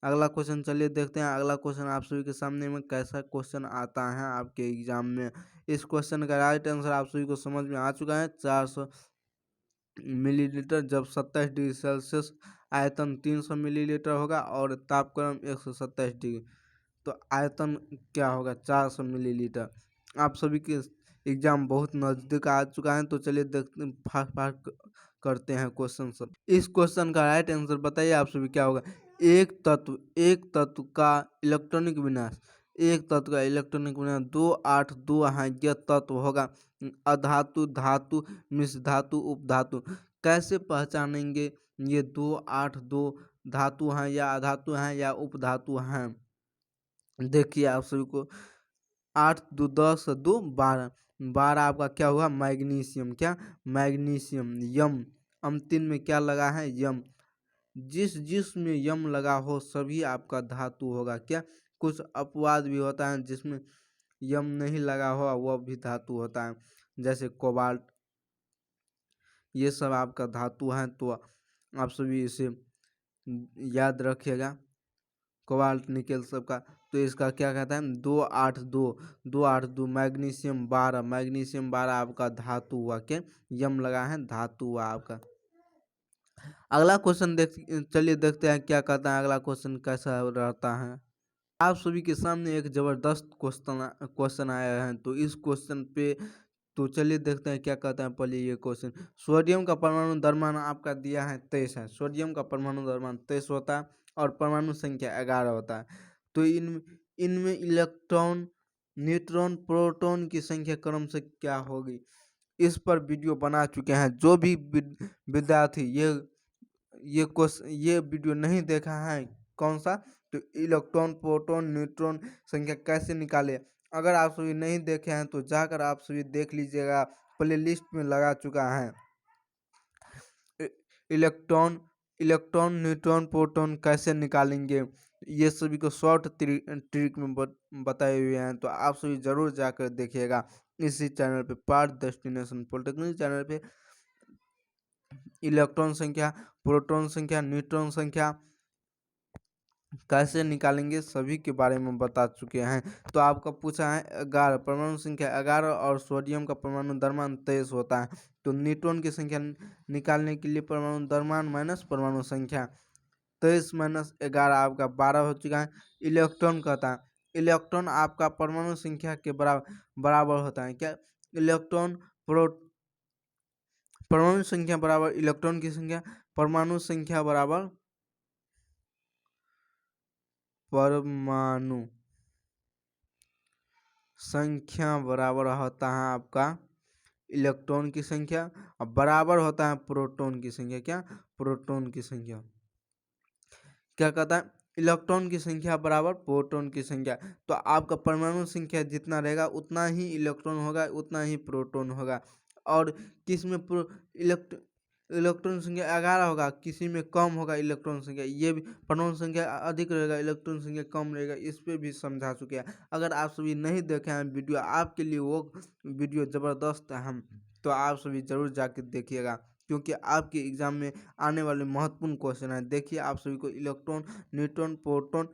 अगला क्वेश्चन चलिए देखते हैं। अगला क्वेश्चन आप सभी के सामने में कैसा क्वेश्चन आता है आपके एग्जाम में। इस क्वेश्चन का राइट आंसर आप सभी को समझ में आ चुका है। 400 मिलीलीटर जब 27 डिग्री सेल्सियस, आयतन 300 मिलीलीटर होगा और तापक्रम 127 डिग्री, तो आयतन क्या होगा? 400 मिलीलीटर। आप सभी के एग्जाम बहुत नज़दीक आ चुका है तो चलिए देखते फास्ट फास्ट करते हैं क्वेश्चन सब। इस क्वेश्चन का राइट आंसर बताइए आप सभी क्या होगा? एक तत्व का इलेक्ट्रॉनिक विन्यास, एक तत्व का इलेक्ट्रॉनिक विन्यास 282 है। यह तत्व होगा अधातु, धातु, मिश्र धातु, उपधातु। कैसे पहचानेंगे ये 282 धातु हैं या अधातु हैं या उपधातु हैं? देखिए आप सभी को 8 2 10 2 12, 12 आपका क्या हुआ? मैग्नीशियम। क्या? मैग्नीशियम। यम, अंतिम में क्या लगा है? यम। जिसमें यम लगा हो सभी आपका धातु होगा। क्या? कुछ अपवाद भी होता है जिसमें यम नहीं लगा हुआ वह भी धातु होता है, जैसे कोबाल्ट, ये सब आपका धातु है। तो आप सभी इसे याद रखिएगा, कोबाल्ट निकेल सबका। तो इसका क्या कहता है 282 मैग्नीशियम 12 आपका धातु हुआ के, यम लगा है धातु हुआ आपका। अगला क्वेश्चन चलिए देखते हैं क्या कहता है, अगला क्वेश्चन कैसा रहता है। आप सभी के सामने एक जबरदस्त क्वेश्चन आया है, तो इस क्वेश्चन पे तो चलिए देखते हैं क्या कहता है। पहले ये क्वेश्चन, सोडियम का परमाणु द्रव्यमान आपका दिया है 23 है, सोडियम का परमाणु द्रव्यमान 23 होता है और परमाणु संख्या 11 होता है। तो इनमें इलेक्ट्रॉन, न्यूट्रॉन, प्रोटॉन की संख्या क्रम से क्या होगी, इस पर वीडियो बना चुके हैं। जो भी विद्यार्थी ये वीडियो नहीं देखा है, कौन सा, तो इलेक्ट्रॉन, प्रोटॉन, न्यूट्रॉन संख्या कैसे निकाले, अगर आप सभी नहीं देखे हैं तो जाकर आप सभी देख लीजिएगा, प्ले लिस्ट में लगा चुका है। इलेक्ट्रॉन, न्यूट्रॉन, प्रोटॉन कैसे निकालेंगे, ये सभी को शॉर्ट ट्रिक में बताए हुए हैं। तो आप सभी जरूर जाकर देखिएगा इसी चैनल पे, पार्थ डेस्टिनेशन पॉलिटेक्निक चैनल पे। इलेक्ट्रॉन संख्या, प्रोटॉन संख्या, न्यूट्रॉन संख्या कैसे निकालेंगे सभी के बारे में बता चुके हैं। तो आपका पूछा है 11, परमाणु संख्या 11 और सोडियम का परमाणु द्रव्यमान 23 होता है। तो न्यूट्रॉन की संख्या निकालने के लिए परमाणु द्रव्यमान माइनस परमाणु संख्या, 23 माइनस 11 आपका 12 हो चुका है। इलेक्ट्रॉन कहता है, इलेक्ट्रॉन आपका परमाणु संख्या के बराबर होता है क्या, इलेक्ट्रॉन परमाणु संख्या बराबर इलेक्ट्रॉन की संख्या, परमाणु संख्या बराबर परमाणु संख्या बराबर होता है आपका इलेक्ट्रॉन की संख्या, और बराबर होता है प्रोटॉन की संख्या, क्या, प्रोटॉन की संख्या। क्या कहता है, इलेक्ट्रॉन की संख्या बराबर प्रोटॉन की संख्या। तो आपका परमाणु संख्या जितना रहेगा उतना ही इलेक्ट्रॉन होगा, उतना ही प्रोटॉन होगा। और किस में इलेक्ट्रॉन संख्या 11 होगा, किसी में कम होगा इलेक्ट्रॉन संख्या, ये भी परमाणु संख्या अधिक रहेगा, इलेक्ट्रॉन संख्या कम रहेगा, इस पे भी समझा चुके हैं। अगर आप सभी नहीं देखे हैं वीडियो, आपके लिए वो वीडियो ज़बरदस्त है, तो आप सभी ज़रूर जाकर देखिएगा, क्योंकि आपके एग्जाम में आने वाले महत्वपूर्ण क्वेश्चन है। देखिए आप सभी को इलेक्ट्रॉन, न्यूट्रॉन, प्रोटॉन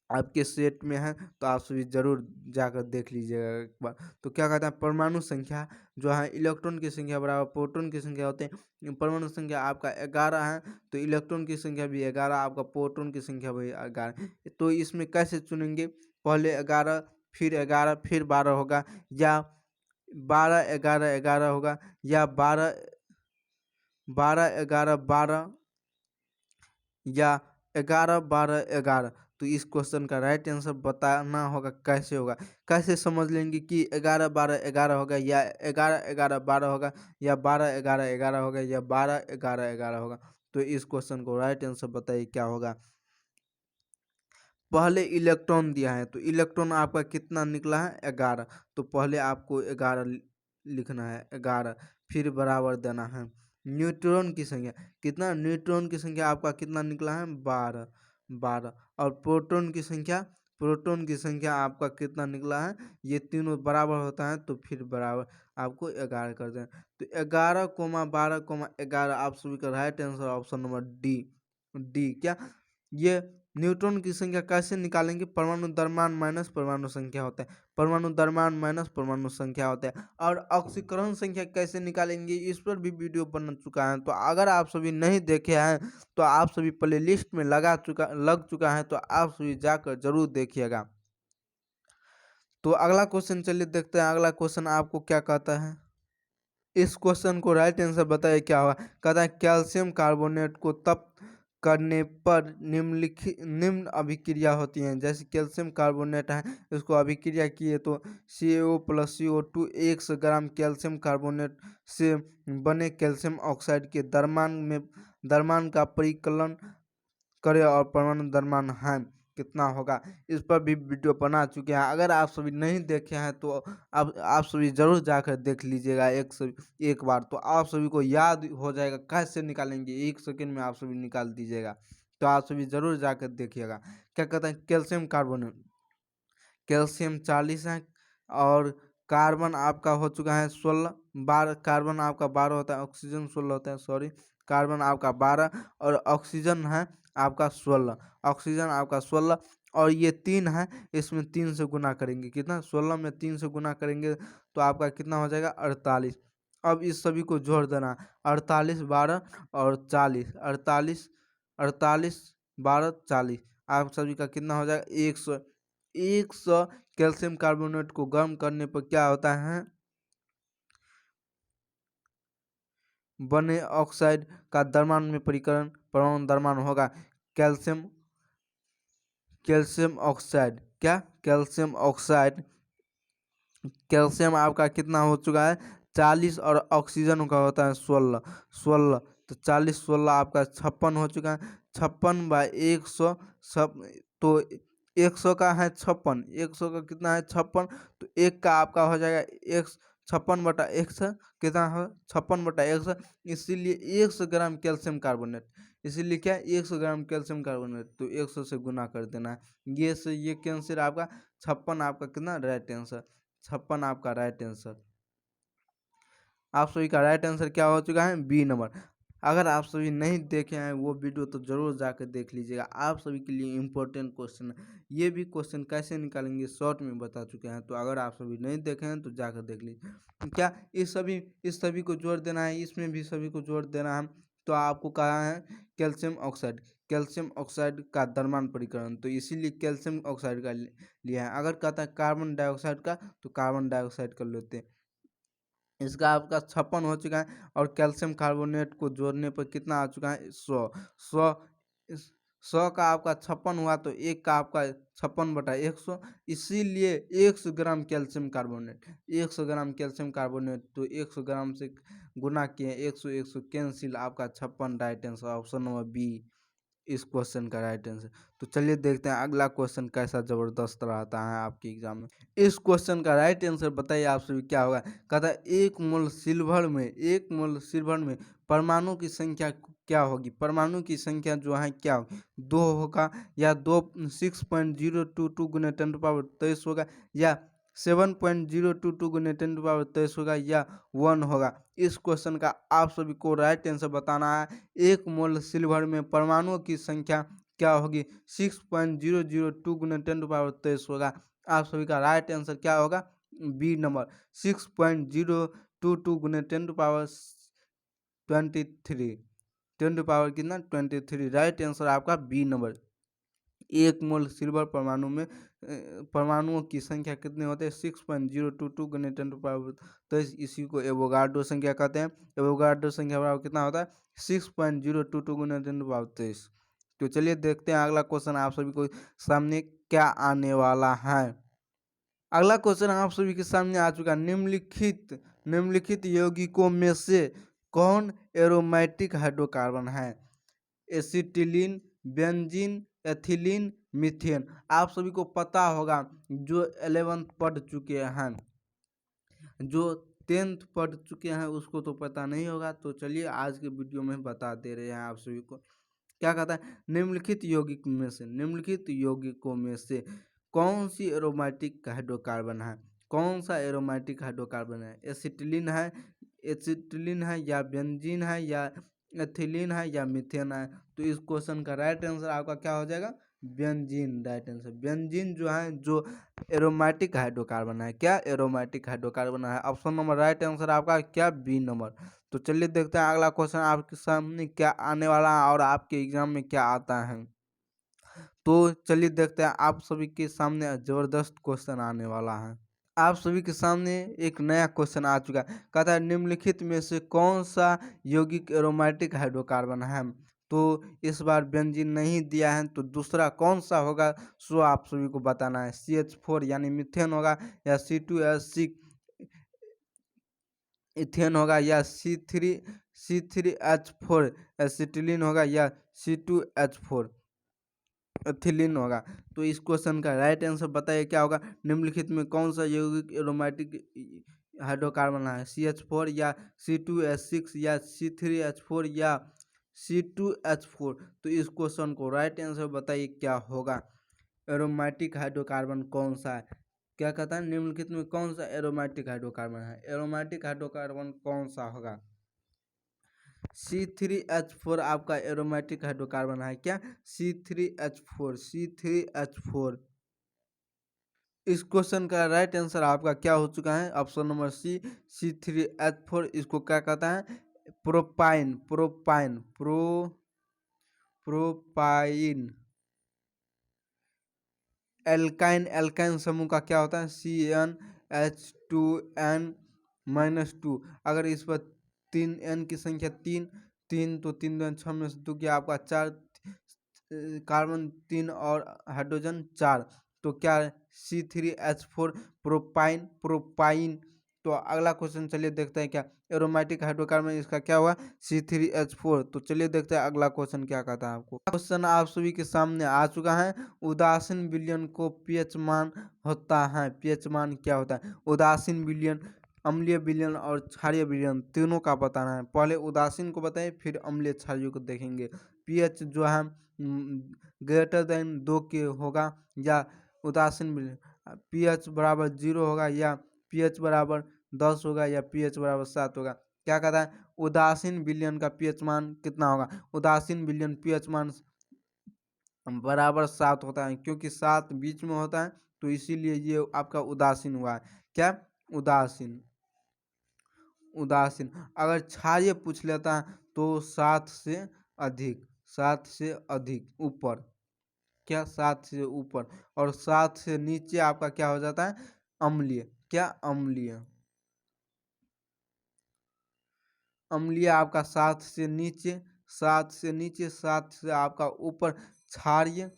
आपके सेट में है, तो आप सभी जरूर जाकर देख लीजिएगा एक बार। तो क्या कहता है, परमाणु संख्या जो है इलेक्ट्रॉन की संख्या बराबर प्रोटॉन की संख्या होते हैं। परमाणु संख्या आपका 11 है, तो इलेक्ट्रॉन की संख्या भी 11, आपका प्रोटॉन की संख्या भी 11। तो इसमें कैसे चुनेंगे, पहले 11 फिर 11 फिर 12 होगा, या 12 11 11 होगा, या 12 12 11 12, या 11 12 11। तो इस क्वेश्चन का राइट आंसर बताना होगा कैसे होगा, कैसे समझ लेंगे कि 11 12 11 होगा, या 11 11 12 होगा, या 12 11 11 होगा, या 12 11 11 होगा। तो इस क्वेश्चन को राइट आंसर बताइए क्या होगा। पहले इलेक्ट्रॉन दिया है, तो इलेक्ट्रॉन आपका कितना निकला है 11, तो पहले आपको 11 लिखना है 11, फिर बराबर देना है। न्यूट्रॉन की संख्या कितना, न्यूट्रॉन की संख्या आपका कितना निकला है 12, और प्रोटॉन की संख्या आपका कितना निकला है, ये तीनों बराबर होता है, तो फिर बराबर आपको 11 कर दें। तो 11 12 11 आप सभी का right answer option number D क्या, ये न्यूट्रॉन की संख्या कैसे निकालेंगे, परमाणु द्रव्यमान माइनस परमाणु संख्या होता है, परमाणु द्रव्यमान माइनस परमाणु संख्या होता है। और ऑक्सीकरण संख्या कैसे निकालेंगे, इस पर भी वीडियो बन चुका है। तो अगर आप सभी नहीं देखे हैं तो आप सभी प्ले लिस्ट में लग चुका है, तो आप सभी जाकर जरूर देखिएगा। तो अगला क्वेश्चन चलिए देखते हैं, अगला क्वेश्चन आपको क्या कहता है। इस क्वेश्चन को राइट आंसर बताइए क्या होगा। कहता है कैल्शियम कार्बोनेट को तप करने पर निम्न अभिक्रिया होती हैं। जैसे कैल्शियम कार्बोनेट है, इसको अभिक्रिया किए तो CaO + CO2 100 ग्राम कैल्शियम कार्बोनेट से बने कैल्शियम ऑक्साइड के द्रव्यमान का परिकलन करे और परमाणु द्रव्यमान है कितना होगा, इस पर भी वीडियो बना चुके हैं। अगर आप सभी नहीं देखे हैं तो आप सभी जरूर जाकर देख लीजिएगा एक बार, तो आप सभी को याद हो जाएगा कैसे निकालेंगे, 1 सेकंड में आप सभी निकाल दीजिएगा। तो आप सभी जरूर जाकर देखिएगा। क्या कहते हैं कैल्शियम कार्बोनेट, कैल्शियम 40 है, और कार्बन आपका हो चुका है 16, 12 कार्बन आपका 12 होता है, ऑक्सीजन 16 होता है, सॉरी, कार्बन आपका 12 और ऑक्सीजन है आपका 16, ऑक्सीजन आपका 16, और ये 3 है, इसमें 3 से गुना करेंगे, कितना, 16 में 3 से गुना करेंगे तो आपका कितना हो जाएगा, 48। अब इस सभी को जोड़ देना, 48 12 और 40, 48 48 12 40, आप सभी का कितना हो जाएगा, 100। 100 कैल्शियम कार्बोनेट को गर्म करने पर क्या होता है, बने ऑक्साइड का द्रव्यमान में परिकरण परमाणु द्रव्यमान होगा कैल्शियम कैल्शियम ऑक्साइड, क्या, कैल्शियम ऑक्साइड, कैल्शियम आपका कितना हो चुका है 40 और ऑक्सीजन का होता है 16, 16 तो 40 16 आपका 56 हो चुका है, 56/100 सब, तो 100 का है 56, 100 का कितना है 56, तो एक का आपका हो जाएगा एक 56/100, कितना हो 56/100, इसीलिए 100 ग्राम कैल्शियम कार्बोनेट, इसीलिए क्या 100 ग्राम कैल्शियम कार्बोनेट, तो 100 से गुना कर देना है, ये से ये कैंसिल आपका 56 आपका कितना राइट आंसर, 56 आपका राइट आंसर। आप सभी का राइट आंसर क्या हो चुका है, बी नंबर। अगर आप सभी नहीं देखे हैं वो वीडियो तो जरूर जाकर देख लीजिएगा, आप सभी के लिए इम्पोर्टेंट क्वेश्चन है, ये भी क्वेश्चन कैसे निकालेंगे शॉर्ट में बता चुके हैं, तो अगर आप सभी नहीं देखे हैं तो जाकर देख लीजिए। क्या इस सभी को जोड़ देना है, इसमें भी सभी को जोड़ देना है, तो आपको कहा है कैल्शियम ऑक्साइड का द्रव्यमान परिकरण, तो इसीलिए कैल्शियम ऑक्साइड का लिया है। अगर कहता है कार्बन डाइऑक्साइड का, तो कार्बन डाइऑक्साइड कर लेते हैं। इसका आपका 56 हो चुका है, और कैल्शियम कार्बोनेट को जोड़ने पर कितना आ चुका है 100, 100 100 का आपका 56 हुआ, तो एक का आपका 56/100, इसीलिए 100 ग्राम कैल्शियम कार्बोनेट, 100 ग्राम कैल्शियम कार्बोनेट, तो 100 ग्राम से गुना किए 100 100 कैंसिल, आपका 56 right answer, option number B इस क्वेश्चन का राइट आंसर। तो चलिए देखते हैं अगला क्वेश्चन कैसा जबरदस्त रहता है आपके एग्जाम में। इस क्वेश्चन का राइट आंसर बताइए आप सभी क्या होगा। कहता है एक मोल सिल्वर में परमाणु की संख्या क्या होगी, परमाणु की संख्या जो है क्या होगी, 2 होगा, या 6.022 गुना 10⁻23 होगा, या 7.022 गुना 10⁻23 होगा, या 1 होगा। इस क्वेश्चन का आप सभी को राइट आंसर बताना है। एक मोल सिल्वर में परमाणुओं की संख्या क्या होगी, 6.002 गुना 10⁻23 होगा। आप सभी का राइट आंसर क्या होगा, बी नंबर 6.022 गुना 10⁻23, 10 कितना 23, राइट आंसर आपका बी नंबर। एक मोल सिल्वर परमाणु में परमाणुओं की संख्या कितने होते हैं, 6.022 गुना 10⁻23, इसी को एवोगाड्रो संख्या कहते हैं। एवोगाड्रो संख्या बराबर कितना होता है, 6.022 गुना 10⁻23। तो चलिए देखते हैं अगला क्वेश्चन आप सभी को सामने क्या आने वाला है। अगला क्वेश्चन आप सभी के सामने आ चुका, निम्नलिखित यौगिकों में से कौन एरोमेटिक हाइड्रोकार्बन है, एसिटिलीन, बेंजीन, एथिलीन, मीथेन। आप सभी को पता होगा, जो 11th पढ़ चुके हैं, जो 10th पढ़ चुके हैं उसको तो पता नहीं होगा, तो चलिए आज के वीडियो में बता दे रहे हैं आप सभी को। क्या कहता है, निम्नलिखित यौगिकों में से कौन सी एरोमेटिक हाइड्रोकार्बन है, कौन सा एरोमेटिक हाइड्रोकार्बन है, एसिटिलीन है, या बेंजीन है, या एथिलीन है, या मीथेन है। तो इस क्वेश्चन का राइट आंसर आपका क्या हो जाएगा, बेंजीन, राइट आंसर। बेंजीन जो है जो एरोमेटिक हाइड्रोकार्बन है, क्या एरोमेटिक हाइड्रोकार्बन है, ऑप्शन नंबर राइट आंसर आपका क्या, बी नंबर। तो चलिए देखते हैं अगला क्वेश्चन आपके सामने क्या आने वाला है और आपके एग्जाम में क्या आता है। तो चलिए देखते हैं, आप सभी के सामने जबरदस्त क्वेश्चन आने वाला है। आप सभी के सामने एक नया क्वेश्चन आ चुका है। कहता है निम्नलिखित में से कौन सा यौगिक एरोमेटिक हाइड्रोकार्बन है। तो इस बार बेंजीन नहीं दिया है, तो दूसरा कौन सा होगा सो आप सभी को बताना है। CH4 यानी मीथेन होगा, या C2H6 इथेन होगा, या C3H4 एसिटिलीन होगा, या C2H4 एथिलीन होगा। तो इस क्वेश्चन का राइट आंसर बताइए क्या होगा, निम्नलिखित में कौन सा यौगिक एरोमेटिक हाइड्रोकार्बन है, CH4 या C2H6 या C3H4 या C2H4। तो इस क्वेश्चन को राइट आंसर बताइए क्या होगा। एरोमेटिक हाइड्रोकार्बन कौन सा है? क्या कहता है, निम्नलिखित में कौन सा एरोमेटिक हाइड्रोकार्बन है? एरोमेटिक हाइड्रोकार्बन कौन सा होगा? C3H4 आपका एरोमेटिक हाइड्रोकार्बन है क्या? C3H4, C3H4। इस क्वेश्चन का राइट आंसर आपका क्या हो चुका है? Option number C, C3H4। इसको क्या कहता है? Propyne, propyne, propyne. Alkyne, alkyne समूह का क्या होता है? CnH2n-2। अगर इस पर 3n की संख्या 3 3 तो 3 2 6 में से 2 क्या आपका 4, कार्बन 3 और हाइड्रोजन 4, तो क्या C3H4 प्रोपाइन, प्रोपाइन। तो अगला क्वेश्चन चलिए देखते हैं क्या एरोमेटिक हाइड्रोकार्बन इसका क्या हुआ? C3H4। तो चलिए देखते हैं अगला क्वेश्चन क्या कहता है आपको। क्वेश्चन आप सभी के सामने आ चुका है। उदासीन विलयन को पीएच मान होता है। पीएच मान क्या होता है? उदासीन विलयन, अम्लीय विलयन और क्षारीय विलयन तीनों का बताना है। पहले उदासीन को बताएं, फिर अम्लीय क्षारीय को देखेंगे। पीएच जो है ग्रेटर देन 2 के होगा या उदासीन विलयन, पीएच बराबर 0 होगा या पीएच बराबर 10 होगा या पीएच बराबर 7 होगा। क्या कहता है? उदासीन विलयन का पीएच मान कितना होगा? उदासीन विलयन पीएच मान बराबर 7 होता है, क्योंकि 7 बीच में होता है तो इसीलिए ये आपका उदासीन हुआ है। क्या? उदासीन, उदासीन। अगर क्षारीय पूछ लेता है तो 7 से अधिक, 7 से अधिक ऊपर। क्या? 7 से ऊपर। और 7 से नीचे आपका क्या हो जाता है? अम्लीय। क्या? अम्लीय। अम्लीय आपका 7 से नीचे, 7 से नीचे, 7 से आपका ऊपर क्षारीय,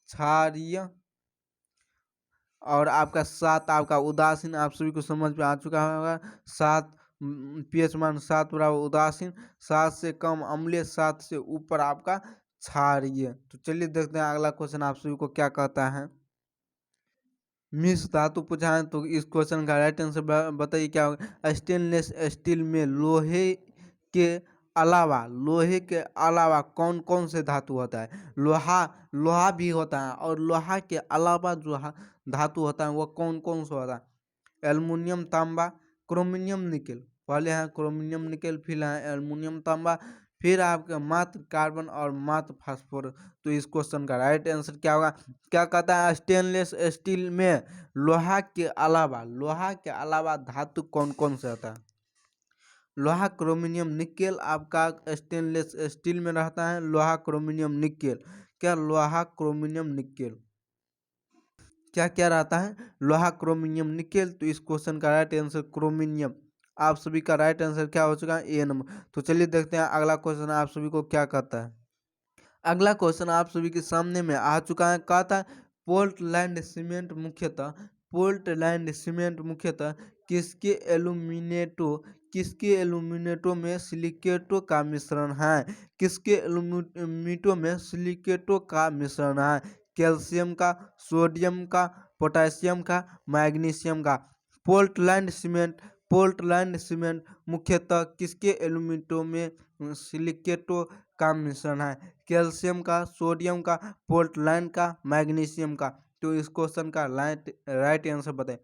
क्षारीय। और आपका 7 आपका उदासीन। आप सभी को समझ में आ चुका होगा। 7 पीएच मान 7 बराबर उदासीन, 7 से कम अम्लीय, 7 से ऊपर आपका क्षारीय। तो चलिए देखते हैं अगला क्वेश्चन आप सभी को क्या कहता है। मिश्र धातु पूछा है तो इस क्वेश्चन का राइट आंसर बताइए क्या होगा। स्टेनलेस स्टील में लोहे के अलावा, लोहे के अलावा कौन कौन से धातु होता है? लोहा, लोहा भी होता है। और लोहा के अलावा जो धातु होता है वो कौन कौन सा होता है? एल्युमिनियम, तांबा, क्रोमिनियम, निकेल। पहले है क्रोमिनियम निकेल, फिर है एल्युमिनियम तांबा, फिर आपका मात्र कार्बन और मात्र फास्फोरस। तो इस क्वेश्चन का राइट आंसर क्या होगा? क्या कहता है? स्टेनलेस स्टील में लोहा के अलावा, लोहा के अलावा धातु कौन कौन से होता है? लोहा, क्रोमिनियम, निकेल आपका स्टेनलेस स्टील में रहता है। लोहा, क्रोमिनियम, निकेल। क्या? लोहा, क्रोमिनियम, निकेल। क्या क्या रहता है? लोहा, क्रोमिनियम, निकेल। तो इस क्वेश्चन का राइट आंसर क्रोमिनियम। आप सभी का राइट आंसर क्या हो चुका है? ए नंबर। तो चलिए देखते हैं अगला क्वेश्चन आप सभी को क्या कहता है। अगला क्वेश्चन आप सभी के सामने में आ चुका है। कहता है पोर्टलैंड सीमेंट मुख्यतः, पोर्टलैंड सीमेंट मुख्यतः किसके एल्यूमिनेटो, किसके एल्यूमिनेटो में सिलिकेटो का मिश्रण है? किसके एल्यूमिनेटो में सिलिकेटो का मिश्रण है? कैल्शियम का, सोडियम का, पोटेशियम का, मैग्नीशियम का। पोर्टलैंड सीमेंट, पोर्टलैंड सीमेंट मुख्यतः किसके एल्यूमिनेटो में सिलिकेटो का मिश्रण है? कैल्शियम का, सोडियम का, पोर्टलैंड का, मैग्नीशियम का। तो इस क्वेश्चन का राइट आंसर बताएं।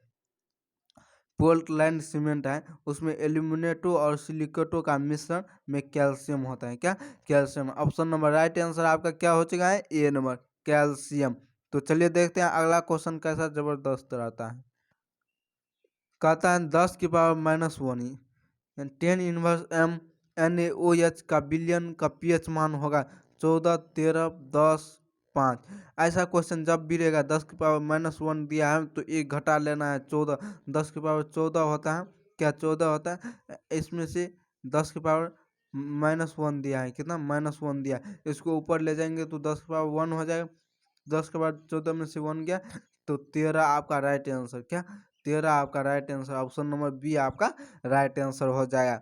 पोर्टलैंड सीमेंट है, उसमें एल्यूमिनेटो और सिलिकेटो का मिश्रण में कैल्शियम होता है। क्या? Calcium. Option number right answer आपका क्या हो चुका है? ए नंबर, कैल्शियम। तो चलिए देखते हैं अगला क्वेश्चन कैसा जबरदस्त रहता है। कहता है 10 की पावर -1 10 इनवर्स m NaOH का बिलियन का पीएच मान होगा 14, 13, 10, 5। ऐसा क्वेश्चन जब भी रहेगा 10 की पावर -1 दिया है तो एक घटा लेना है 14। 10 की पावर 14 होता है। क्या? 14 होता है। इसमें से 10 की पावर -1 दिया है, कितना? -1 दिया है। इसको ऊपर ले जाएंगे तो 10 की पावर 1 हो जाएगा। 10 के बाद 14 में से 1 गया तो 13 आपका राइट आंसर। क्या? 13 आपका right answer. Option number B आपका राइट आंसर हो जाएगा।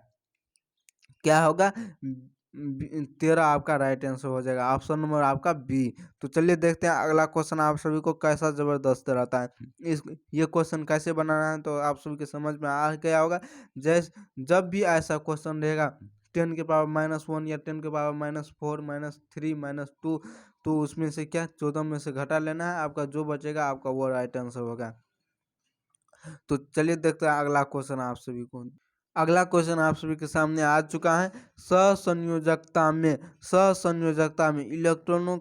क्या होगा? 13 आपका राइट आंसर हो जाएगा। ऑप्शन नंबर आपका बी। तो चलिए देखते हैं अगला क्वेश्चन आप सभी को कैसा जबरदस्त रहता है। इस ये क्वेश्चन कैसे बनाना है तो आप सभी के समझ में आ गया होगा। जैसे जब भी ऐसा क्वेश्चन रहेगा 10 के पावर -1 या 10 के पावर -4, -3, -2 तो उसमें से क्या 14 में से घटा लेना है, आपका जो बचेगा आपका वो राइट आंसर होगा। तो चलिए देखते हैं अगला क्वेश्चन आप सभी को। अगला क्वेश्चन आप सभी के सामने आ चुका है। सहसंयोजकता में इलेक्ट्रॉनों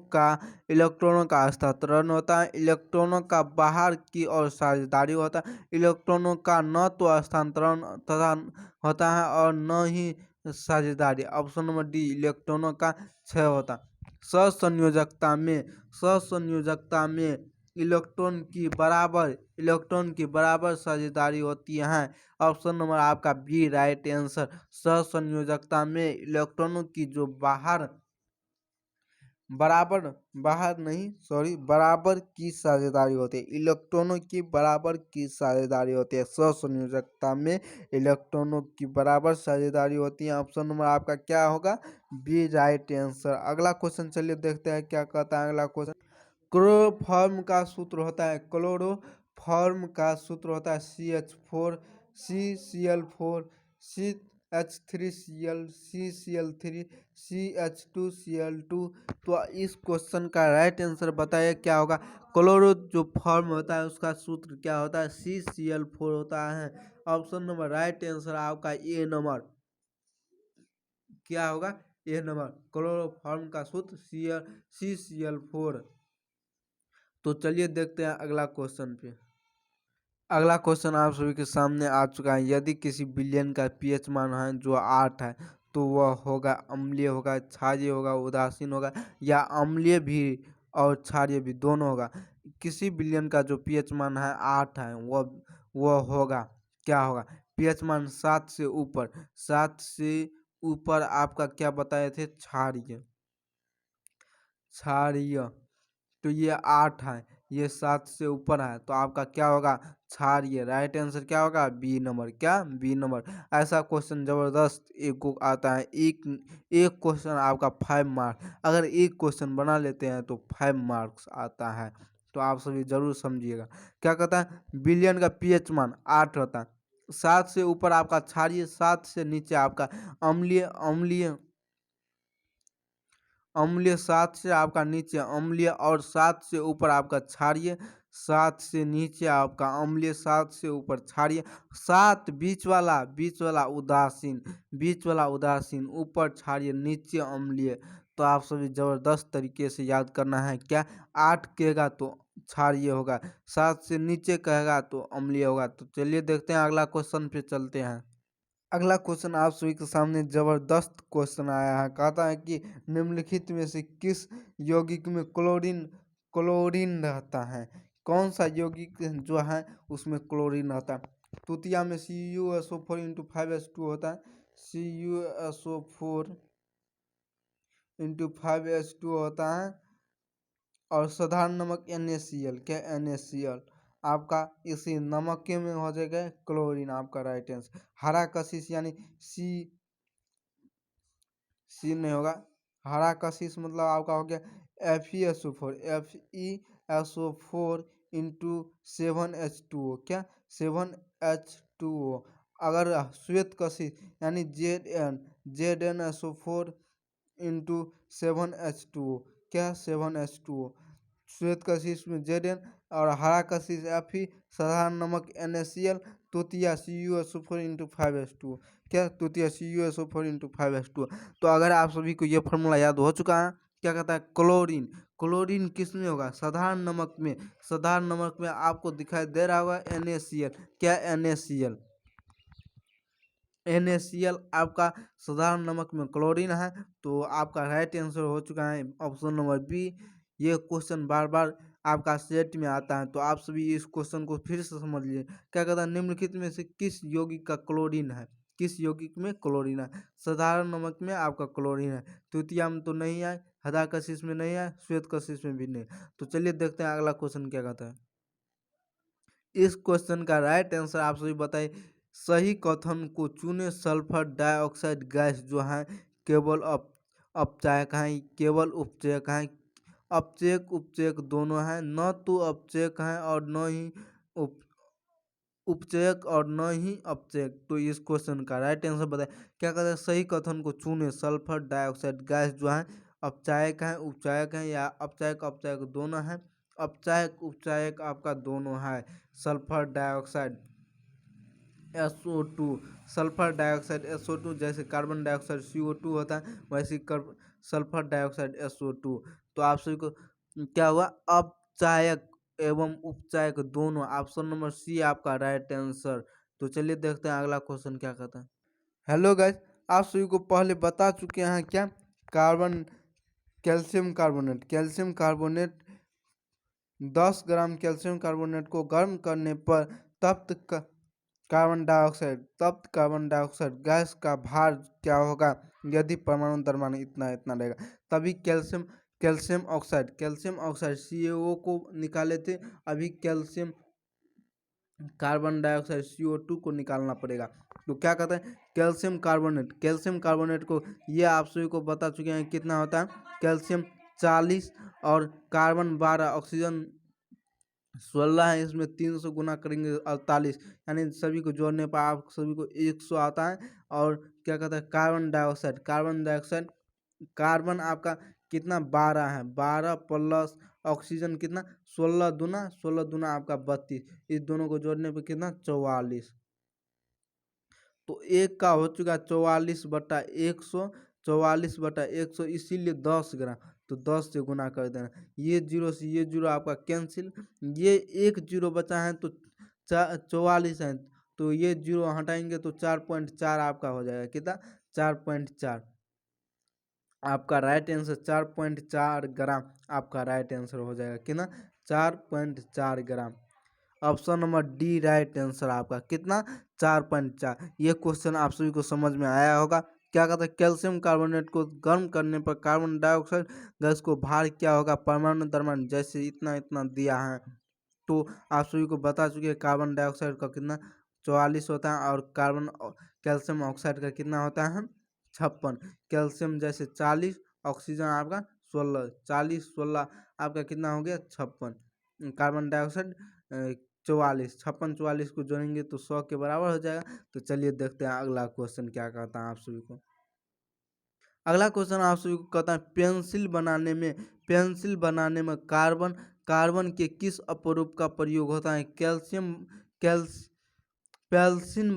का हस्तांतरण होता है, इलेक्ट्रॉनों का बाहर की ओर साझेदारी होता है, इलेक्ट्रॉनों का न तो हस्तांतरण तथा होता है और न ही साझेदारी। ऑप्शन नंबर डी इलेक्ट्रॉनों का क्षय होता है। सहसंयोजकता में इलेक्ट्रॉन की बराबर साझेदारी होती है। ऑप्शन नंबर आपका बी राइट आंसर। सहसंयोजकता में इलेक्ट्रॉनों की जो बराबर की साझेदारी होती है, इलेक्ट्रॉनों की बराबर की साझेदारी होती है। सहसंयोजकता में इलेक्ट्रॉनों की बराबर साझेदारी होती है। ऑप्शन नंबर आपका क्या होगा, बी राइट आंसर। अगला क्वेश्चन चलिए देखते हैं क्या कहता है अगला क्वेश्चन। क्लोरोफॉर्म का सूत्र होता है CH4 CCl4 CH3Cl CCl3 CH2Cl2। तो इस क्वेश्चन का राइट आंसर बताइए क्या होगा। क्लोरो जो फॉर्म होता है उसका सूत्र क्या होता है, CCl4 होता है। ऑप्शन नंबर राइट आंसर आपका ए नंबर क्या होगा, ए नंबर। क्लोरोफॉर्म का सूत्र CCl4। तो चलिए देखते हैं अगला क्वेश्चन पे। अगला क्वेश्चन आप सभी के सामने आ चुका है। यदि किसी विलयन का पीएच मान है जो 8 है तो वह होगा अम्लीय होगा, क्षारीय होगा, उदासीन होगा, या अम्लीय भी और क्षारीय भी दोनों होगा। किसी विलयन का जो पीएच मान है 8 है वह होगा क्या होगा, पीएच मान 7 से ऊपर आपका क्या बताए थे, क्षारीय। तो ये 8 है, ये 7 से ऊपर है तो आपका क्या होगा, क्षारीय। राइट आंसर क्या होगा, बी नंबर। क्या, बी नंबर। ऐसा क्वेश्चन जबरदस्त एक को आता है। एक क्वेश्चन आपका 5 मार्क्स, अगर एक क्वेश्चन बना लेते हैं तो 5 मार्क्स आता है। तो आप सभी जरूर समझिएगा। क्या कहता है, बिलियन का पीएच मान 8 होता है, 7 से ऊपर आपका क्षारीय, 7 से नीचे आपका अम्लीय 7 से आपका नीचे अम्लीय, और 7 से ऊपर आपका क्षारीय, 7 से नीचे आपका अम्लीय, 7 से ऊपर क्षारीय, 7 बीच वाला उदासीन, ऊपर क्षारीय नीचे अम्लीय। तो आप सभी जबरदस्त तरीके से याद करना है। क्या, 8 कहेगा तो क्षारीय होगा, 7 से नीचे कहेगा तो अम्लीय होगा। तो चलिए देखते हैं अगला क्वेश्चन पे चलते हैं। अगला क्वेश्चन आप सभी के सामने जबरदस्त क्वेश्चन आया है। कहता है कि निम्नलिखित में से किस यौगिक में क्लोरीन रहता है। कौन सा यौगिक जो है उसमें क्लोरीन रहता है। तृतीया में CuSO4 इंटू 5H2 होता है, CuSO4 इंटू 5H2 होता है। और साधारण नमक NaCl, क्या NaCl आपका इसी नमक के में हो जाएगा क्लोरीन, आपका राइट आंसर। हरा कशिश यानी सी नहीं होगा, हरा कशिश मतलब आपका हो गया FeSO4 इंटू 7H2O, क्या 7H2O। अगर श्वेत कशिश यानी ZnSO4 इंटू 7H2O, क्या 7H2O। श्वेत कशिश में Zn और हरा कशिश Fe, साधारण नमक NaCl, तृतीया CuSO4 इंटू 5H2O, क्या तृतीया CuSO4 इंटू 5H2O। तो अगर आप सभी को ये फॉर्मूला याद हो चुका है, क्या कहता है, क्लोरीन किस में होगा, साधारण नमक में। साधारण नमक में आपको दिखाई दे रहा होगा NaCl, क्या NaCl आपका साधारण नमक में क्लोरीन है। तो आपका राइट आंसर हो चुका है ऑप्शन नंबर बी। ये क्वेश्चन बार बार आपका सेट में आता है, तो आप सभी इस क्वेश्चन को फिर से समझ लीजिए। क्या कहता है, निम्नलिखित में से किस यौगिक का क्लोरीन है, किस यौगिक में क्लोरीन है। साधारण नमक में आपका क्लोरीन है, तृतीया में तो नहीं है, हरा कशिश में नहीं है, श्वेत कशिश में भी नहीं। तो चलिए देखते हैं अगला क्वेश्चन क्या कहता है। इस क्वेश्चन का राइट आंसर आप सभी बताइए। सही कथन को चुने। सल्फर डाइऑक्साइड गैस जो है केवल अपचायक है, केवल उपचयक है। अपचयक उपचयक दोनों हैं, न तो अपचयक हैं और न ही उपचयक और न ही अपचयक। तो इस क्वेश्चन का राइट आंसर बताए। क्या कहते हैं, सही कथन को चुने। सल्फर डाइऑक्साइड गैस जो है अपचायक है, उपचायक है, या अपचायक अपचायक दोनों है? अपचायक उपचायक आपका दोनों है। Sulphur dioxide SO2, sulphur dioxide SO2, जैसे कार्बन डाइऑक्साइड CO2 होता है, वैसे सल्फर डाइऑक्साइड SO2। तो आप सभी को क्या हुआ? अपचायक एवं उपचायक दोनों। ऑप्शन नंबर सी आपका राइट आंसर। तो चलिए देखते हैं अगला क्वेश्चन क्या कहता है। हेलो गाइस, आप सभी को पहले बता चुके हैं क्या? कैल्शियम कार्बोनेट 10 ग्राम कैल्शियम कार्बोनेट को गर्म करने पर तप्त कार्बन डाइऑक्साइड गैस का भार क्या होगा यदि परमाणु द्रव्यमान इतना इतना रहेगा? तभी कैल्शियम ऑक्साइड CaO को निकाले थे, अभी कैल्शियम कार्बन डाइऑक्साइड CO2 को निकालना पड़ेगा। तो क्या कहते हैं? कैल्शियम कार्बोनेट को, ये आप सभी को बता चुके हैं कितना होता है। कैल्शियम 40 और कार्बन 12, ऑक्सीजन 16 है, इसमें 300 गुना करेंगे 48, यानी सभी को जोड़ने पर आप सभी को 100 आता है। और क्या कहता है? कार्बन डाइऑक्साइड कार्बन आपका कितना 12 है, 12 प्लस ऑक्सीजन कितना 16 दूना आपका 32, इस दोनों को जोड़ने पे कितना 44। तो एक का हो चुका 44/100, इसीलिए 10 ग्राम। तो 10 से गुना कर देना, ये जीरो से ये जीरो आपका कैंसिल, ये एक जीरो बचा है तो 44 है, तो ये जीरो हटाएंगे तो 4.4 आपका हो जाएगा। कितना? 4.4 आपका राइट आंसर। 4.4 ग्राम आपका राइट आंसर हो जाएगा। कितना? 4.4 gram. Option number D right answer आपका। कितना? 4.4। ये क्वेश्चन आप सभी को समझ में आया होगा। क्या कहता है? कैल्शियम कार्बोनेट को गर्म करने पर कार्बन डाइऑक्साइड गैस को भार क्या होगा परमाणु द्रव्यमान, जैसे इतना इतना दिया है। तो आप सभी को बता चुके हैं कार्बन डाइऑक्साइड का कितना 44 होता है, और कैल्शियम ऑक्साइड का कितना होता है 56। कैल्शियम जैसे 40, ऑक्सीजन आपका 16, 40 16 आपका कितना हो गया 56। कार्बन डाइऑक्साइड 44, 56 44 को जोड़ेंगे तो 100 के बराबर हो जाएगा। तो चलिए देखते हैं अगला क्वेश्चन क्या कहता है आप सभी को। अगला क्वेश्चन आप सभी को कहता है पेंसिल बनाने में कार्बन के किस अपरूप का प्रयोग होता है? पेल्सिन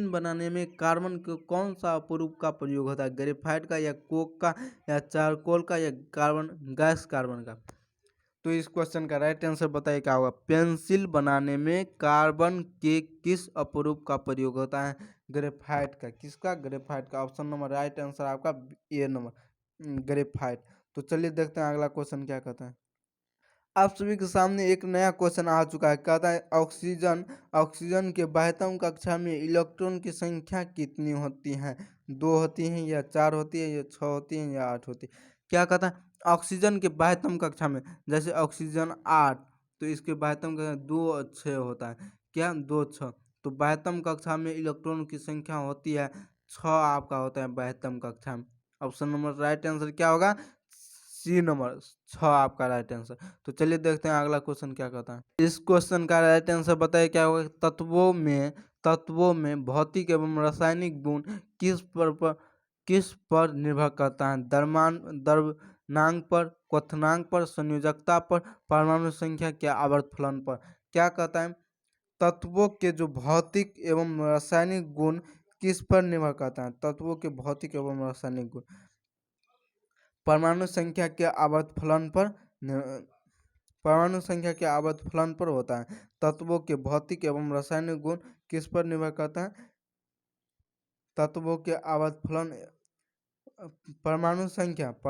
बनाने में कार्बन के कौन सा अपरूप का प्रयोग होता है? ग्रेफाइट का, या कोक का, या चारकोल का, या कार्बन का? तो इस क्वेश्चन का राइट आंसर बताइए क्या होगा। पेंसिल बनाने में कार्बन के किस अपरूप का प्रयोग होता है? ग्रेफाइट का। किसका? ग्रेफाइट का। ऑप्शन नंबर राइट आंसर आपका ए नंबर, ग्रेफाइट। तो चलिए देखते हैं अगला क्वेश्चन क्या कहता है। आप सभी के सामने एक नया क्वेश्चन आ चुका है। कहता है ऑक्सीजन के बाह्यतम कक्षा में इलेक्ट्रॉन की संख्या कितनी होती है? 2 होती हैं, या 4 होती है, या 6 होती है, या 8 होती है? क्या कहता है? ऑक्सीजन के बाह्यतम कक्षा में, जैसे ऑक्सीजन 8, तो इसके बाह्यतम कक्षा 2 6 होता है। क्या? 2 6। तो बाह्यतम कक्षा में इलेक्ट्रॉन की संख्या होती है 6 आपका होता है बाह्यतम कक्षा में। ऑप्शन नंबर राइट आंसर क्या होगा? सी नंबर 6 आपका राइट आंसर। तो चलिए देखते हैं अगला क्वेश्चन क्या कहता है। इस क्वेश्चन का राइट आंसर बताइए क्या होगा। तत्वों में भौतिक एवं रासायनिक गुण किस पर निर्भर करता है? द्रव्यमानांक पर, क्वथनांक पर, संयोजकता पर, परमाणु संख्या के आवर्तफलन पर? क्या कहता है? तत्वों के जो भौतिक एवं रासायनिक गुण किस पर निर्भर करता है? तत्वों के भौतिक एवं रासायनिक गुण परमाणु संख्या के आवर्तफलन पर होता है। तत्वों के भौतिक एवं रासायनिक गुण किस पर निर्भर करता है? तत्वों के आवर्तफलन परमाणु संख्या के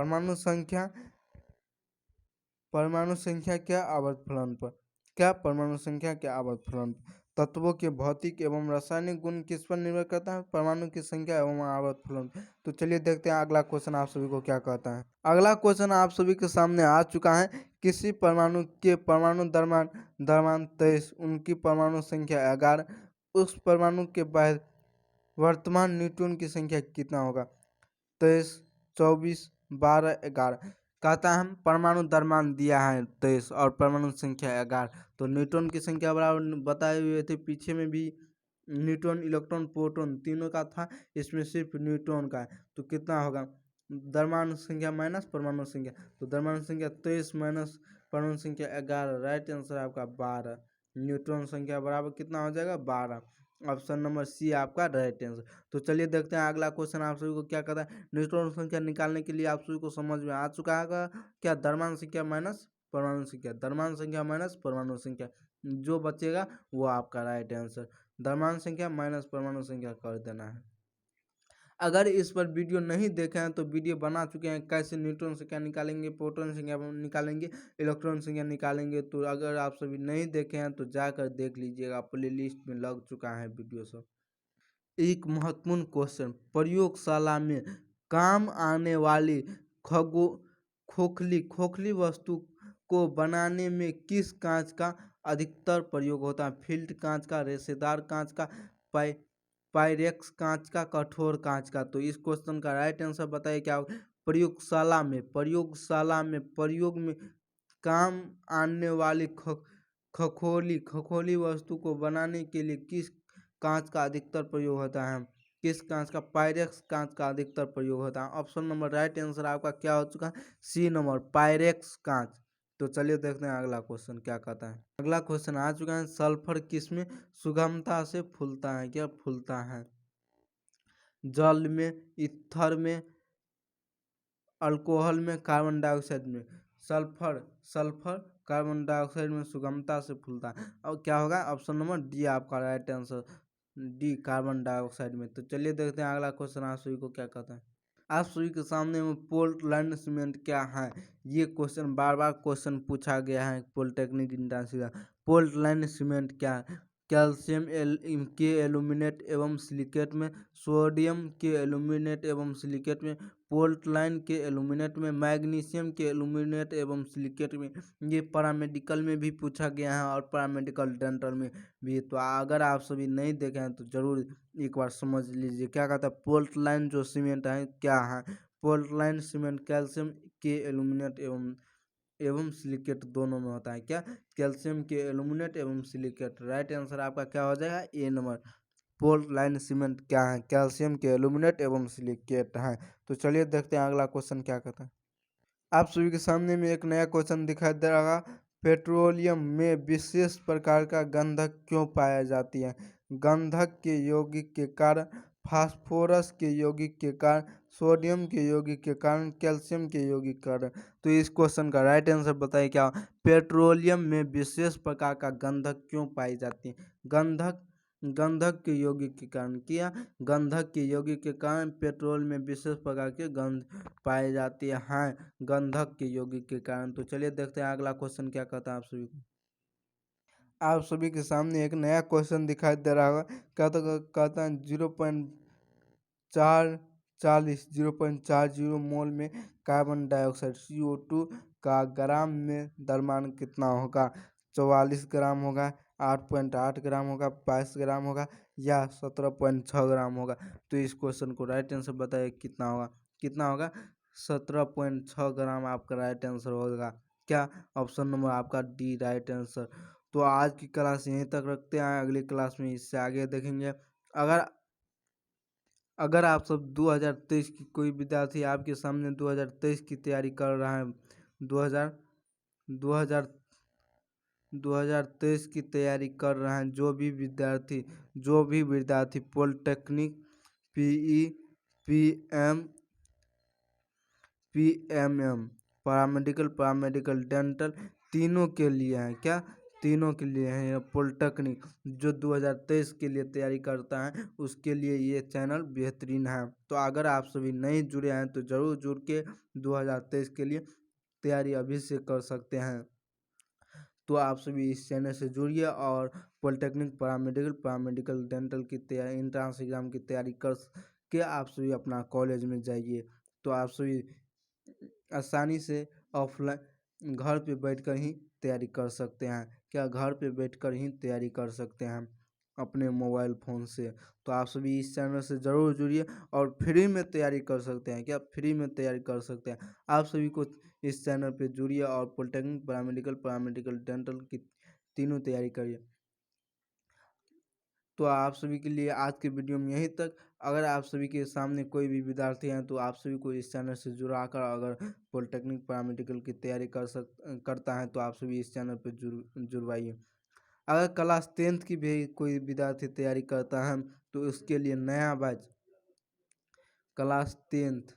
आवर्तफलन पर। क्या? परमाणु संख्या के आवर्तफलन पर। तत्वों के भौतिक एवं रासायनिक गुण किस पर निर्भर करता है? परमाणु की संख्या एवं आवर्तफलन। तो चलिए देखते हैं अगला क्वेश्चन आप सभी को क्या कहता है। अगला क्वेश्चन आप सभी के सामने आ चुका है। किसी परमाणु द्रव्यमान 23, उनकी परमाणु संख्या 11, उस परमाणु के बाद वर्तमान न्यूट्रॉन की संख्या कितना होगा? 23, 24, 12, 11। कहता है परमाणु द्रव्यमान दिया है 23 और परमाणु संख्या 11, तो न्यूट्रॉन की संख्या बराबर बताए हुए थे पीछे में भी। न्यूट्रॉन, इलेक्ट्रॉन, प्रोटॉन तीनों का था, इसमें सिर्फ न्यूट्रॉन का है। तो कितना होगा? द्रव्यमान संख्या माइनस परमाणु संख्या, तो द्रव्यमान संख्या 23 माइनस परमाणु संख्या 11, राइट आंसर आपका 12। न्यूट्रॉन संख्या बराबर कितना हो जाएगा 12। ऑप्शन नंबर सी आपका राइट आंसर। तो चलिए देखते हैं अगला क्वेश्चन आप सभी को क्या कहता है। न्यूट्रॉन संख्या निकालने के लिए आप सभी को समझ में आ चुका है क्या, द्रव्यमान संख्या माइनस परमाणु संख्या, द्रव्यमान संख्या माइनस परमाणु संख्या, जो बचेगा वो आपका राइट आंसर। द्रव्यमान संख्या माइनस परमाणु संख्या कर देना है। अगर इस पर वीडियो नहीं देखे हैं तो वीडियो बना चुके हैं, कैसे न्यूट्रॉन संख्या निकालेंगे, प्रोटॉन संख्या निकालेंगे, इलेक्ट्रॉन संख्या निकालेंगे। तो अगर आप सभी नहीं देखे हैं तो जाकर देख लीजिएगा, प्ले लिस्ट में लग चुका है वीडियो सब। एक महत्वपूर्ण क्वेश्चन, प्रयोगशाला में काम आने वाली खोखली वस्तु को बनाने में किस कांच का अधिकतर प्रयोग होता है। फिल्ट कांच का, रेशेदार कांच का, पायरेक्स कांच का, कठोर कांच का। तो इस क्वेश्चन का राइट आंसर बताइए क्या होगा। प्रयोगशाला में प्रयोग में काम आने वाली खखोली वस्तु को बनाने के लिए किस कांच का अधिकतर प्रयोग होता है। किस कांच का, पायरेक्स कांच का अधिकतर प्रयोग होता है। ऑप्शन नंबर राइट आंसर आपका क्या हो चुका है, सी नंबर पायरेक्स कांच। तो चलिए देखते हैं अगला क्वेश्चन क्या कहता है। अगला क्वेश्चन आ चुका है, सल्फर किसमें सुगमता से फूलता है, क्या फूलता है। जल में, ईथर में, अल्कोहल में, कार्बन डाइऑक्साइड में। सल्फर कार्बन डाइऑक्साइड में सुगमता से फूलता है। और क्या होगा, ऑप्शन नंबर डी आपका right answer, D carbon dioxide में। तो चलिए देखते हैं अगला क्वेश्चन आप सभी को क्या कहता है। आप सभी के सामने में पोर्टलैंड सीमेंट क्या है, ये क्वेश्चन बार बार क्वेश्चन पूछा गया है पॉलिटेक्निक इंटर्नशिप का। पोर्टलैंड सीमेंट क्या है, कैल्शियम के एल्यूमिनेट एवं सिलिकेट में, सोडियम के एल्यूमिनेट एवं सिलिकेट में, पोर्टलैंड के एल्यूमिनेट में, मैग्नीशियम के एल्यूमिनेट एवं सिलिकेट में। ये पैरामेडिकल में भी पूछा गया है और पैरामेडिकल डेंटल में भी। तो अगर आप सभी नहीं देखे हैं तो जरूर एक बार समझ लीजिए क्या कहता है। पोर्टलैंड जो सीमेंट है क्या है, पोर्टलैंड सीमेंट कैल्शियम के एल्यूमिनेट एवं सिलिकेट दोनों में होता है। क्या, कैल्शियम के एल्यूमिनेट एवं सिलिकेट। राइट आंसर आपका क्या हो जाएगा, ए नंबर। पोर्टलैंड सीमेंट क्या है, कैल्शियम के एल्यूमिनेट एवं सिलिकेट है। तो चलिए देखते हैं अगला क्वेश्चन क्या कहता है। आप सभी के सामने में एक नया क्वेश्चन दिखाई दे रहा है, पेट्रोलियम में विशेष प्रकार का गंधक क्यों पाया जाती है। गंधक के यौगिक के कारण, फास्फोरस के यौगिक के कारण, सोडियम के यौगिक के कारण, कैल्शियम के यौगिक के कारण। तो इस क्वेश्चन का राइट आंसर बताइए क्या, पेट्रोलियम में विशेष प्रकार का गंधक क्यों पाई जाती है। गंधक के यौगिक के कारण, क्या, गंधक के यौगिक के कारण पेट्रोल में विशेष प्रकार के गंध पाई जाती है गंधक के यौगिक के कारण। तो चलिए देखते हैं अगला क्वेश्चन क्या कहता है आप सभी को। आप सभी के सामने एक नया क्वेश्चन दिखाई दे रहा होगा, कहता है 0.40 मोल में कार्बन डाइऑक्साइड CO2 का ग्राम में द्रव्यमान कितना होगा। 44 ग्राम होगा, 8.8 ग्राम होगा, 22 ग्राम होगा या 17.6 ग्राम होगा। तो इस क्वेश्चन को राइट आंसर बताइए कितना होगा, कितना होगा, 17.6 ग्राम आपका राइट आंसर होगा। क्या, ऑप्शन नंबर आपका डी राइट आंसर। तो आज की क्लास यहीं तक रखते हैं, अगली क्लास में इससे आगे देखेंगे। अगर आप सब 2023 की कोई विद्यार्थी आपके सामने 2023 की तैयारी कर रहा है, 2000 2000 2023 की तैयारी कर रहे हैं, जो भी विद्यार्थी polytechnic, PE, PMM, paramedical dental तीनों के लिए हैं, क्या, तीनों के लिए हैं। ये पॉलिटेक्निक जो 2023 के लिए तैयारी करता है उसके लिए ये चैनल बेहतरीन है। तो अगर आप सभी नहीं जुड़े हैं तो ज़रूर जुड़ के 2023 के लिए तैयारी अभी से कर सकते हैं। तो आप सभी इस चैनल से जुड़िए और पॉलिटेक्निक, पैरामेडिकल डेंटल की तैयारी, एंट्रेंस एग्जाम की तैयारी कर के आप सभी अपना कॉलेज में जाइए। तो आप सभी आसानी से ऑफलाइन घर पे बैठकर ही तैयारी कर सकते हैं, क्या, घर पे बैठकर ही तैयारी कर सकते हैं अपने मोबाइल फ़ोन से। तो आप सभी इस चैनल से ज़रूर जुड़िए और फ्री में तैयारी कर सकते हैं, क्या, फ्री में तैयारी कर सकते हैं। आप सभी को इस चैनल पे जुड़िए और पॉलिटेक्निक, पैरामेडिकल डेंटल की तीनों तैयारी करिए। तो आप सभी के लिए आज के वीडियो में यहीं तक। अगर आप सभी के सामने कोई भी विद्यार्थी हैं तो आप सभी को इस चैनल से जुड़ा कर अगर पॉलिटेक्निक पैरामेडिकल की तैयारी करता है तो आप सभी इस चैनल पर जुड़वाइए। अगर क्लास 10th की भी कोई विद्यार्थी तैयारी करता है तो उसके लिए नया बैच क्लास 10th